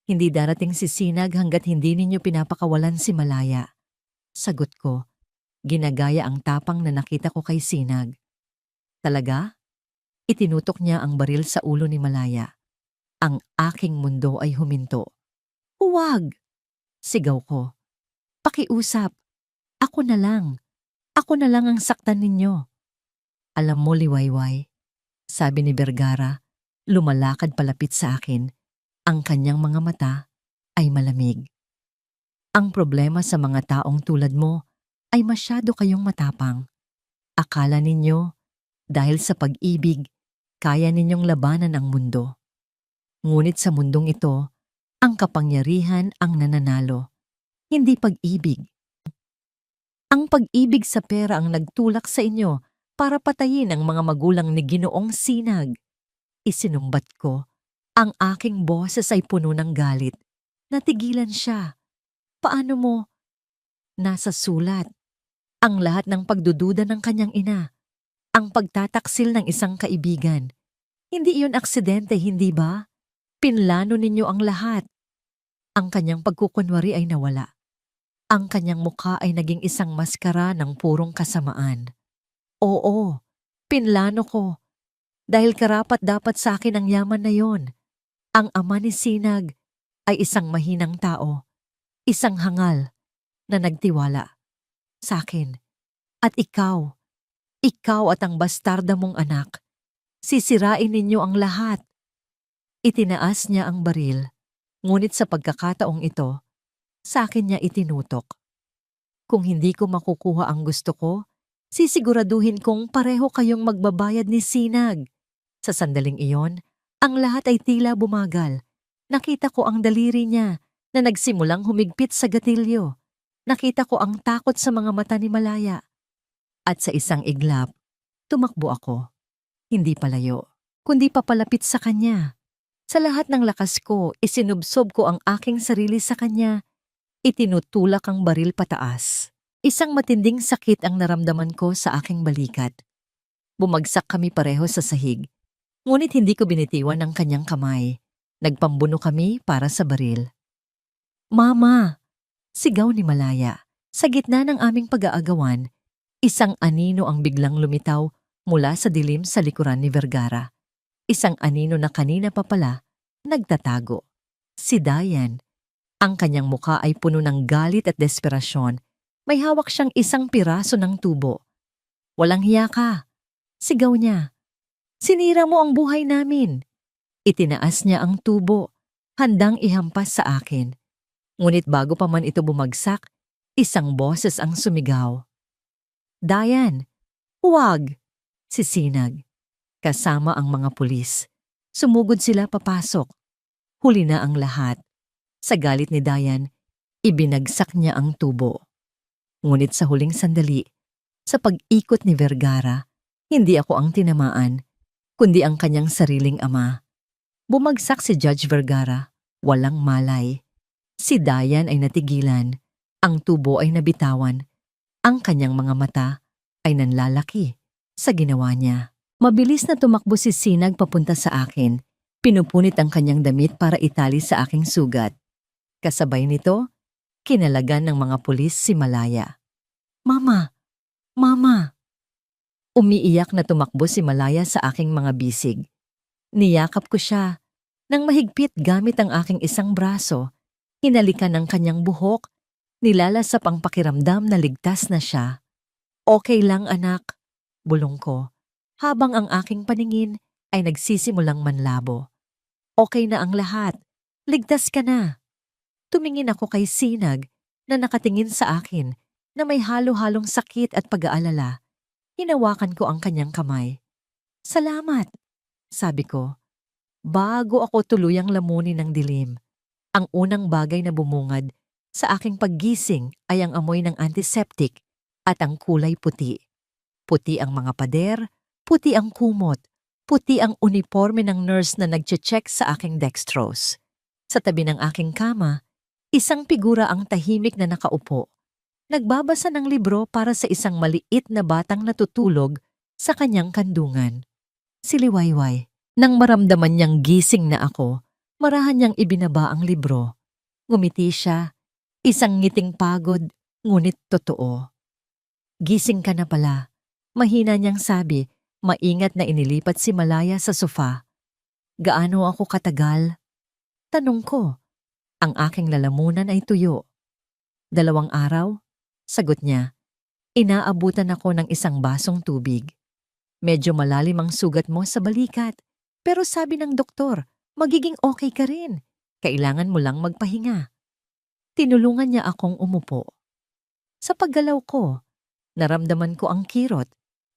Hindi darating si Sinag hanggat hindi ninyo pinapakawalan si Malaya. Sagot ko, ginagaya ang tapang na nakita ko kay Sinag. Talaga? Itinutok niya ang baril sa ulo ni Malaya. Ang aking mundo ay huminto. Huwag! Sigaw ko. Pakiusap. Ako na lang. Ako na lang ang saktan ninyo. Alam mo, Liwayway, sabi ni Vergara, lumalakad palapit sa akin. Ang kanyang mga mata ay malamig. Ang problema sa mga taong tulad mo ay masyado kayong matapang. Akala ninyo, dahil sa pag-ibig, kaya ninyong labanan ang mundo. Ngunit sa mundong ito, ang kapangyarihan ang nananalo, hindi pag-ibig. Ang pag-ibig sa pera ang nagtulak sa inyo para patayin ang mga magulang ni Ginoong Sinag. Isinumbat ko, ang aking boses ay puno ng galit. Natigilan siya. Paano mo? Nasa sulat. Ang lahat ng pagdududa ng kanyang ina. Ang pagtataksil ng isang kaibigan. Hindi iyon aksidente, hindi ba? Pinlano ninyo ang lahat. Ang kanyang pagkukunwari ay nawala. Ang kanyang mukha ay naging isang maskara ng purong kasamaan. Oo, pinlano ko. Dahil karapat-dapat sa akin ang yaman na yon. Ang ama ni Sinag ay isang mahinang tao. Isang hangal na nagtiwala sa akin. At ikaw at ang bastarda mong anak, sisirain ninyo ang lahat. Itinaas niya ang baril, ngunit sa pagkakataong ito, sa akin niya itinutok. Kung hindi ko makukuha ang gusto ko, sisiguraduhin kong pareho kayong magbabayad ni Sinag. Sa sandaling iyon, ang lahat ay tila bumagal. Nakita ko ang daliri niya na nagsimulang humigpit sa gatilyo. Nakita ko ang takot sa mga mata ni Malaya. At sa isang iglap, tumakbo ako. Hindi palayo, kundi papalapit sa kanya. Sa lahat ng lakas ko, isinubsob ko ang aking sarili sa kanya. Itinutulak ang baril pataas. Isang matinding sakit ang naramdaman ko sa aking balikat. Bumagsak kami pareho sa sahig. Ngunit hindi ko binitiwan ang kanyang kamay. Nagpambuno kami para sa baril. Mama! Sigaw ni Malaya. Sa gitna ng aming pag-aagawan, isang anino ang biglang lumitaw mula sa dilim sa likuran ni Vergara. Isang anino na kanina pa pala nagtatago. Si Dayan. Ang kanyang mukha ay puno ng galit at desperasyon. May hawak siyang isang piraso ng tubo. Walang hiya ka. Sigaw niya. Sinira mo ang buhay namin. Itinaas niya ang tubo, handang ihampas sa akin. Ngunit bago pa man ito bumagsak, isang boses ang sumigaw. "Dayan, huwag!" Sisinag. Kasama ang mga pulis. Sumugod sila papasok. Huli na ang lahat. Sa galit ni Dayan, ibinagsak niya ang tubo. Ngunit sa huling sandali, sa pag-ikot ni Vergara, hindi ako ang tinamaan, kundi ang kanyang sariling ama. Bumagsak si Judge Vergara, walang malay. Si Dayan ay natigilan, ang tubo ay nabitawan, ang kanyang mga mata ay nanlalaki sa ginawa niya. Mabilis na tumakbo si Sinag papunta sa akin. Pinupunit ang kanyang damit para itali sa aking sugat. Kasabay nito, kinalagan ng mga pulis si Malaya. "Mama! Mama!" Umiiyak na tumakbo si Malaya sa aking mga bisig. Niyakap ko siya. Nang mahigpit gamit ang aking isang braso, hinalikan ng kanyang buhok, nilalasap ang pakiramdam na ligtas na siya. "Okay lang, anak," bulong ko, habang ang aking paningin ay nagsisimulang manlabo. "Okay na ang lahat. Ligtas ka na." Tumingin ako kay Sinag na nakatingin sa akin na may halo-halong sakit at pag-aalala. Hinawakan ko ang kanyang kamay. "Salamat," sabi ko. Bago ako tuluyang lamunin ng dilim, ang unang bagay na bumungad sa aking paggising ay ang amoy ng antiseptic at ang kulay puti. Puti ang mga pader, puti ang kumot, puti ang uniforme ng nurse na nagche-check sa aking dextrose. Sa tabi ng aking kama, isang figura ang tahimik na nakaupo. Nagbabasa ng libro para sa isang maliit na batang natutulog sa kanyang kandungan. Si Liwayway. Nang maramdaman niyang gising na ako, marahan niyang ibinaba ang libro. Ngumiti siya, isang ngiting pagod, ngunit totoo. "Gising ka na pala." Mahina niyang sabi, maingat na inilipat si Malaya sa sofa. "Gaano ako katagal?" Tanong ko. Ang aking lalamunan ay tuyo. "2 araw?" Sagot niya. Inaabutan ako ng isang basong tubig. "Medyo malalim ang sugat mo sa balikat. Pero sabi ng doktor, magiging okay ka rin. Kailangan mo lang magpahinga." Tinulungan niya akong umupo. Sa paggalaw ko, naramdaman ko ang kirot,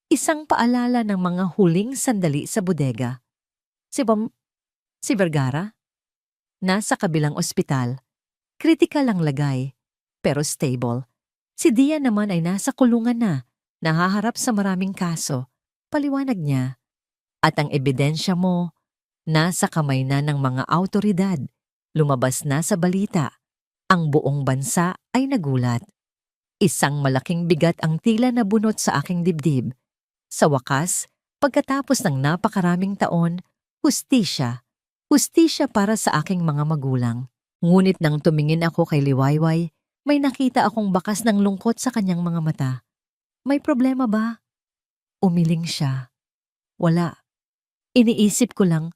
isang paalala ng mga huling sandali sa bodega. Si Vergara? Nasa kabilang ospital. Kritikal ang lagay, pero stable. Si Dia naman ay nasa kulungan na, nahaharap sa maraming kaso. Paliwanag niya. At ang ebidensya mo, nasa kamay na ng mga awtoridad. Lumabas na sa balita. Ang buong bansa ay nagulat. Isang malaking bigat ang tila na bunot sa aking dibdib. Sa wakas, pagkatapos ng napakaraming taon, hustisya. Hustisya para sa aking mga magulang. Ngunit nang tumingin ako kay Liwayway, may nakita akong bakas ng lungkot sa kanyang mga mata. "May problema ba?" Umiling siya. "Wala. Iniisip ko lang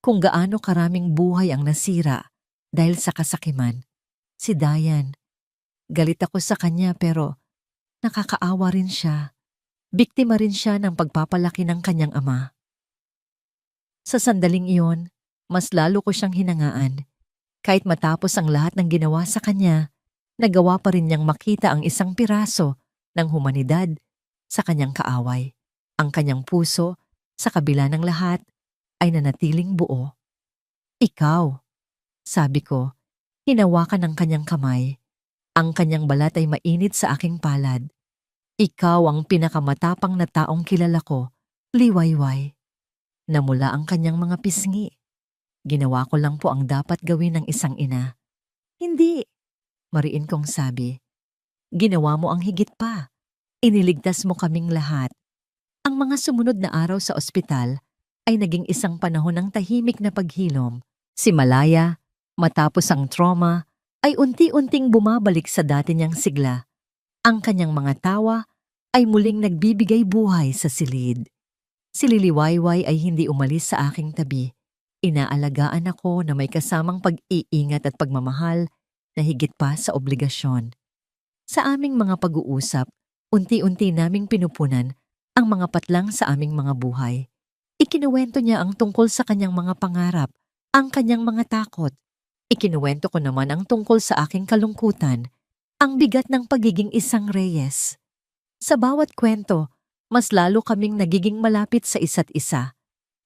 kung gaano karaming buhay ang nasira dahil sa kasakiman." Si Dayan. Galit ako sa kanya pero nakakaawa rin siya. Biktima rin siya ng pagpapalaki ng kanyang ama. Sa sandaling iyon, mas lalo ko siyang hinangaan. Kahit matapos ang lahat ng ginawa sa kanya, nagawa pa rin niyang makita ang isang piraso ng humanidad sa kanyang kaaway. Ang kanyang puso, sa kabila ng lahat, ay nanatiling buo. "Ikaw," sabi ko, hinawakan ng kanyang kamay. Ang kanyang balat ay mainit sa aking palad. "Ikaw ang pinakamatapang na taong kilala ko, Liwayway." Namula ang kanyang mga pisngi. "Ginawa ko lang po ang dapat gawin ng isang ina." "Hindi," mariin kong sabi. "Ginawa mo ang higit pa. Iniligtas mo kaming lahat." Ang mga sumunod na araw sa ospital ay naging isang panahon ng tahimik na paghilom. Si Malaya, matapos ang trauma, ay unti-unting bumabalik sa dati niyang sigla. Ang kanyang mga tawa ay muling nagbibigay buhay sa silid. Si Liliwayway ay hindi umalis sa aking tabi. Inaalagaan ako na may kasamang pag-iingat at pagmamahal na higit pa sa obligasyon. Sa aming mga pag-uusap, unti-unti naming pinupunan ang mga patlang sa aming mga buhay. Ikinuwento niya ang tungkol sa kanyang mga pangarap, ang kanyang mga takot. Ikinuwento ko naman ang tungkol sa aking kalungkutan, ang bigat ng pagiging isang reyes. Sa bawat kwento, mas lalo kaming nagiging malapit sa isa't isa.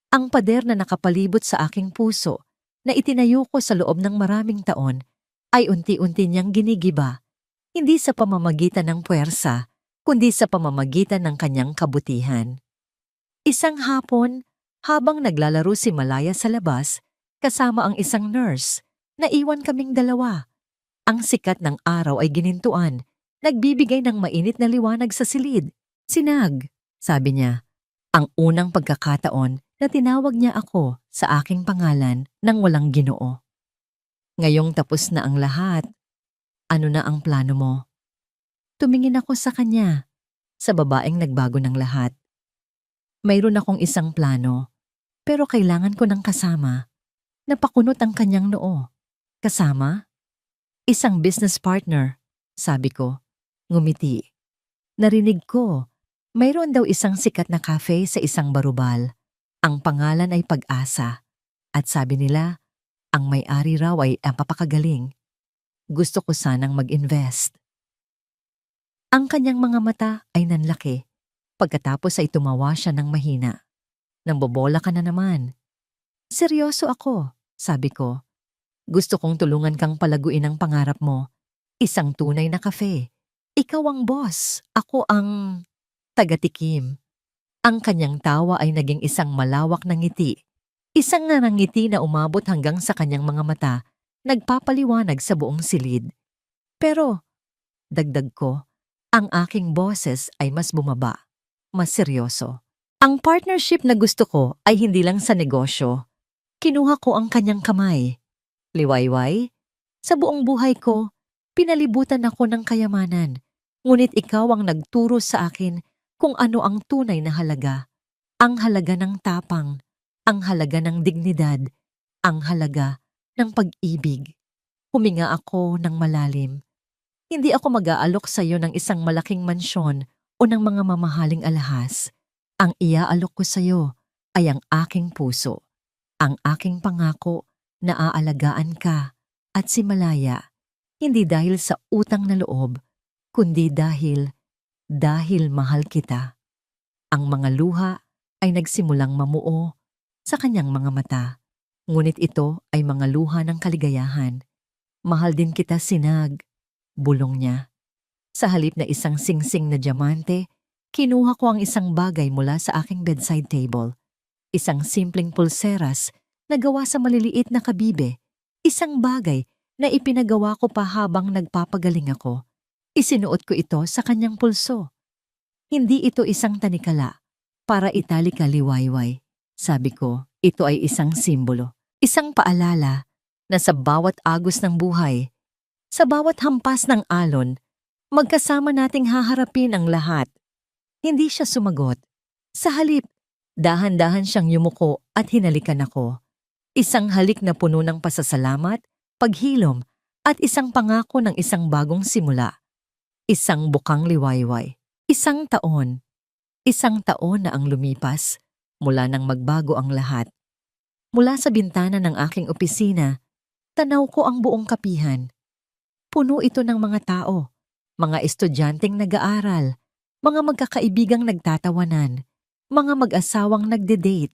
Ang pader na nakapalibot sa aking puso, na itinayo ko sa loob ng maraming taon, ay unti-unti niyang ginigiba, hindi sa pamamagitan ng puwersa, kundi sa pamamagitan ng kanyang kabutihan. Isang hapon, habang naglalaro si Malaya sa labas, kasama ang isang nurse, naiwan kaming dalawa. Ang sikat ng araw ay ginintuan, nagbibigay ng mainit na liwanag sa silid. Sinag, sabi niya, ang unang pagkakataon na tinawag niya ako sa aking pangalan nang walang Ginoo. Ngayong tapos na ang lahat, ano na ang plano mo? Tumingin ako sa kanya, sa babaeng nagbago ng lahat. Mayroon akong isang plano, pero kailangan ko ng kasama. Napakunot ang kanyang noo. Kasama? Isang business partner, sabi ko. Ngumiti. Narinig ko, mayroon daw isang sikat na cafe sa isang barubal. Ang pangalan ay Pag-asa. At sabi nila, ang may-ari raw ay napapakagaling. Gusto ko sanang mag-invest. Ang kanyang mga mata ay nanlaki. Pagkatapos ay tumawa siya ng mahina. Nambobola ka na naman. Seryoso ako, sabi ko. Gusto kong tulungan kang palaguin ang pangarap mo. Isang tunay na kafe. Ikaw ang boss, ako ang tagatikim. Ang kanyang tawa ay naging isang malawak na ngiti. Isang ngiti na umabot hanggang sa kanyang mga mata, nagpapaliwanag sa buong silid. Pero, dagdag ko, ang aking boses ay mas bumaba. Mas seryoso. Ang partnership na gusto ko ay hindi lang sa negosyo. Kinuha ko ang kanyang kamay. Liwayway, sa buong buhay ko, pinalibutan ako ng kayamanan. Ngunit ikaw ang nagturo sa akin kung ano ang tunay na halaga. Ang halaga ng tapang, ang halaga ng dignidad, ang halaga ng pag-ibig. Huminga ako ng malalim. Hindi ako mag-aalok sa iyo ng isang malaking mansyon o ng mga mamahaling alahas. Ang iaalok ko sa iyo ay ang aking puso, ang aking pangako na aalagaan ka at si Malaya, hindi dahil sa utang na loob, kundi dahil mahal kita. Ang mga luha ay nagsimulang mamuo sa kanyang mga mata, ngunit ito ay mga luha ng kaligayahan. Mahal din kita, Sinag, bulong niya. Sa halip na isang singsing na diamante, kinuha ko ang isang bagay mula sa aking bedside table. Isang simpleng pulseras na gawa sa maliliit na kabibe. Isang bagay na ipinagawa ko pa habang nagpapagaling ako. Isinuot ko ito sa kanyang pulso. Hindi ito isang tanikala para italika liwayway. Sabi ko, ito ay isang simbolo. Isang paalala na sa bawat agos ng buhay, sa bawat hampas ng alon, magkasama nating haharapin ang lahat. Hindi siya sumagot. Sa halip, dahan-dahan siyang yumuko at hinalikan ako. Isang halik na puno ng pasasalamat, paghilom, at isang pangako ng isang bagong simula. Isang bukang liwayway. Isang taon. Isang taon na ang lumipas mula nang magbago ang lahat. Mula sa bintana ng aking opisina, tanaw ko ang buong kapihan. Puno ito ng mga tao. Mga estudyanteng nag-aaral, mga magkakaibigang nagtatawanan, mga mag-asawang nagde-date.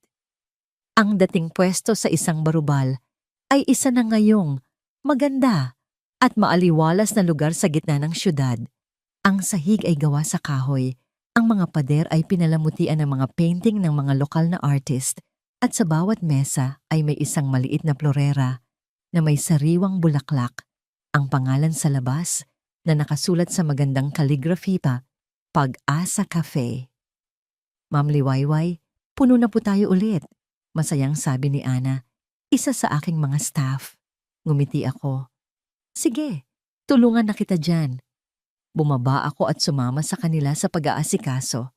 Ang dating pwesto sa isang barubal ay isa na ngayong maganda at maaliwalas na lugar sa gitna ng syudad. Ang sahig ay gawa sa kahoy, ang mga pader ay pinalamutian ng mga painting ng mga lokal na artist, at sa bawat mesa ay may isang maliit na florera na may sariwang bulaklak. Ang pangalan sa labas na nakasulat sa magandang calligraphy pa, Pag-asa Cafe. Ma'am Liwayway, puno na po tayo ulit. Masayang sabi ni Ana, isa sa aking mga staff. Ngumiti ako. Sige, tulungan na kita dyan. Bumaba ako at sumama sa kanila sa pag-aasikaso.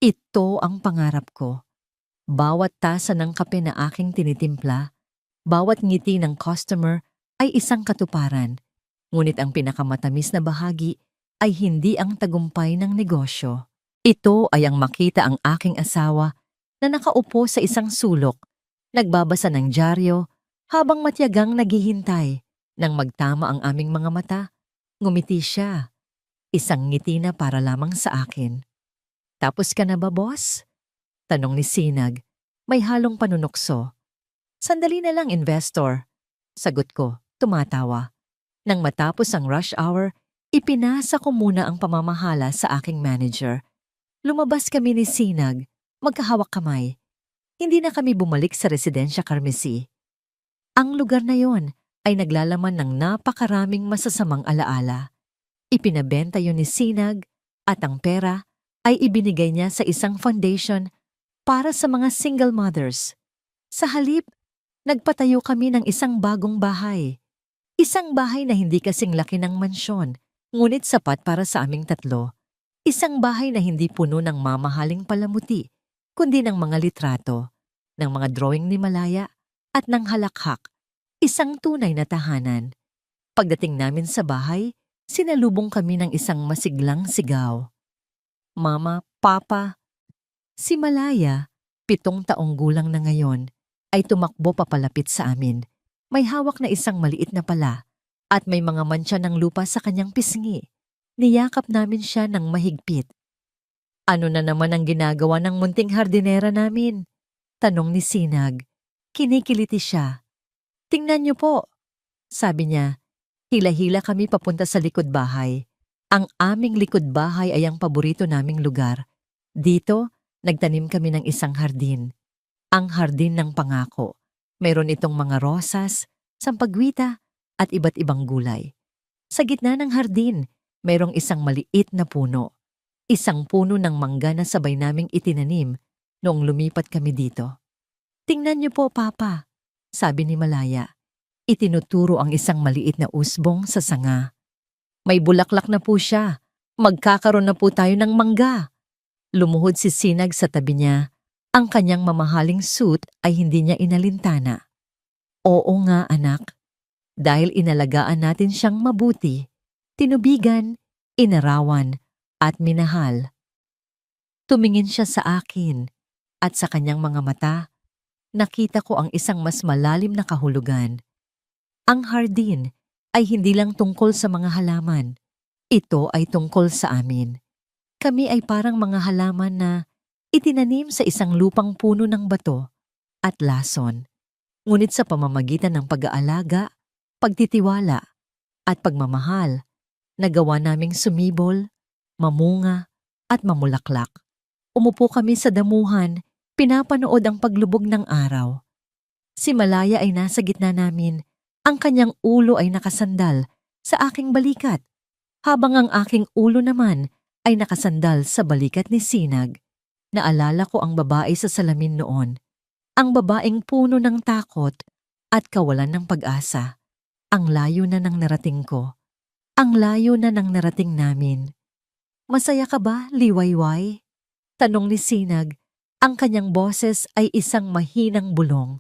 Ito ang pangarap ko. Bawat tasa ng kape na aking tinitimpla, bawat ngiti ng customer ay isang katuparan. Ngunit ang pinakamatamis na bahagi ay hindi ang tagumpay ng negosyo. Ito ay ang makita ang aking asawa na nakaupo sa isang sulok, nagbabasa ng dyaryo habang matyagang naghihintay. Nang magtama ang aming mga mata, ngumiti siya. Isang ngiti na para lamang sa akin. "Tapos ka na ba, boss?" Tanong ni Sinag. May halong panunukso. "Sandali na lang, investor." Sagot ko, tumatawa. Nang matapos ang rush hour, ipinasa ko muna ang pamamahala sa aking manager. Lumabas kami ni Sinag, magkahawak kamay. Hindi na kami bumalik sa Residensya Carmesí. Ang lugar na yon ay naglalaman ng napakaraming masasamang alaala. Ipinabenta yun ni Sinag at ang pera ay ibinigay niya sa isang foundation para sa mga single mothers. Sa halip, nagpatayo kami ng isang bagong bahay. Isang bahay na hindi kasing laki ng mansyon, ngunit sapat para sa aming tatlo. Isang bahay na hindi puno ng mamahaling palamuti, kundi ng mga litrato, ng mga drawing ni Malaya at ng halakhak. Isang tunay na tahanan. Pagdating namin sa bahay, sinalubong kami ng isang masiglang sigaw. "Mama, Papa." Si Malaya, 7 taong gulang na ngayon, ay tumakbo papalapit sa amin. May hawak na isang maliit na pala at may mga mantsa ng lupa sa kanyang pisngi. Niyakap namin siya ng mahigpit. "Ano na naman ang ginagawa ng munting hardinera namin?" Tanong ni Sinag. Kinikiliti siya. "Tingnan niyo po," sabi niya. Hila-hila kami papunta sa likod bahay. Ang aming likod bahay ay ang paborito naming lugar. Dito, nagtanim kami ng isang hardin. Ang hardin ng pangako. Mayroon itong mga rosas, sampagwita, at iba't ibang gulay. Sa gitna ng hardin, mayroong isang maliit na puno. Isang puno ng mangga na sabay naming itinanim noong lumipat kami dito. "Tingnan niyo po, Papa," sabi ni Malaya. Itinuturo ang isang maliit na usbong sa sanga. "May bulaklak na po siya. Magkakaroon na po tayo ng mangga." Lumuhod si Sinag sa tabi niya. Ang kanyang mamahaling suit ay hindi niya inalintana. "Oo nga, anak. Dahil inalagaan natin siyang mabuti, tinubigan, inarawan, at minahal." Tumingin siya sa akin at sa kanyang mga mata, nakita ko ang isang mas malalim na kahulugan. Ang hardin ay hindi lang tungkol sa mga halaman. Ito ay tungkol sa amin. Kami ay parang mga halaman na itinanim sa isang lupang puno ng bato at lason. Ngunit sa pamamagitan ng pag-aalaga, pagtitiwala, at pagmamahal, nagawa naming sumibol, mamunga, at mamulaklak. Umupo kami sa damuhan, pinapanood ang paglubog ng araw. Si Malaya ay nasa gitna namin. Ang kanyang ulo ay nakasandal sa aking balikat, habang ang aking ulo naman ay nakasandal sa balikat ni Sinag. Naalala ko ang babae sa salamin noon, ang babaeng puno ng takot at kawalan ng pag-asa. Ang layo na ng narating ko, ang layo na ng narating namin. "Masaya ka ba, Liwayway?" Tanong ni Sinag. Ang kanyang boses ay isang mahinang bulong.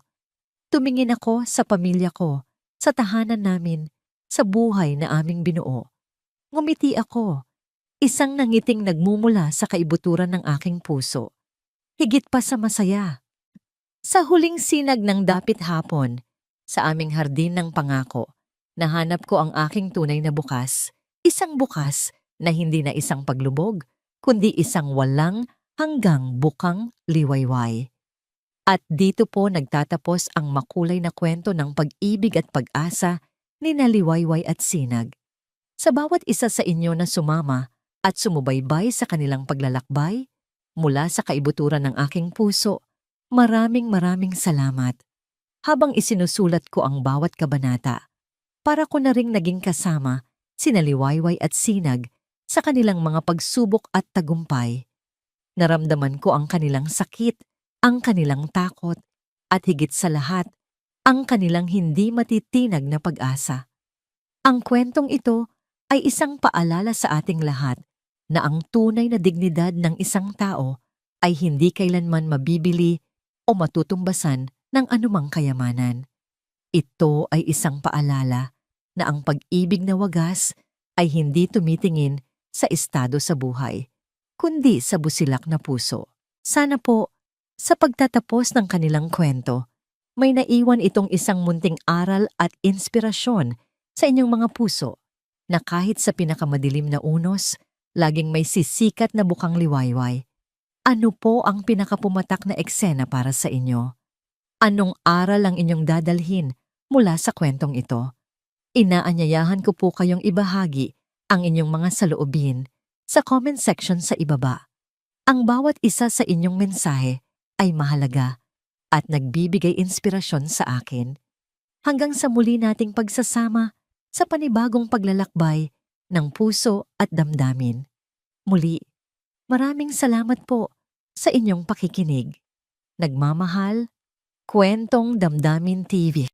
Tumingin ako sa pamilya ko, sa tahanan namin, sa buhay na aming binuo. Ngumiti ako, isang nangiting nagmumula sa kaibuturan ng aking puso. Higit pa sa masaya. Sa huling sinag ng dapit hapon, sa aming hardin ng pangako, nahanap ko ang aking tunay na bukas. Isang bukas na hindi na isang paglubog, kundi isang walang hanggang bukang liwayway. At dito po nagtatapos ang makulay na kwento ng pag-ibig at pag-asa ni Liwayway at Sinag. Sa bawat isa sa inyo na sumama at sumubaybay sa kanilang paglalakbay, mula sa kaibuturan ng aking puso, maraming salamat. Habang isinusulat ko ang bawat kabanata, para ko na ring naging kasama sina Liwayway at Sinag sa kanilang mga pagsubok at tagumpay. Naramdaman ko ang kanilang sakit, ang kanilang takot, at higit sa lahat, ang kanilang hindi matitinag na pag-asa. Ang kwentong ito ay isang paalala sa ating lahat na ang tunay na dignidad ng isang tao ay hindi kailanman mabibili o matutumbasan ng anumang kayamanan. Ito ay isang paalala na ang pag-ibig na wagas ay hindi tumitingin sa estado sa buhay, kundi sa busilak na puso. Sana po Sa pagtatapos ng kanilang kwento, may naiwan itong isang munting aral at inspirasyon sa inyong mga puso na kahit sa pinakamadilim na unos, laging may sisikat na bukang liwayway. Ano po ang pinakapumatak na eksena para sa inyo? Anong aral ang inyong dadalhin mula sa kwentong ito? Inaanyayahan ko po kayong ibahagi ang inyong mga saloobin sa comment section sa ibaba. Ang bawat isa sa inyong mensahe ay mahalaga at nagbibigay inspirasyon sa akin. Hanggang sa muli nating pagsasama sa panibagong paglalakbay ng puso at damdamin. Muli, maraming salamat po sa inyong pakikinig. Nagmamahal, Kwentong Damdamin TV.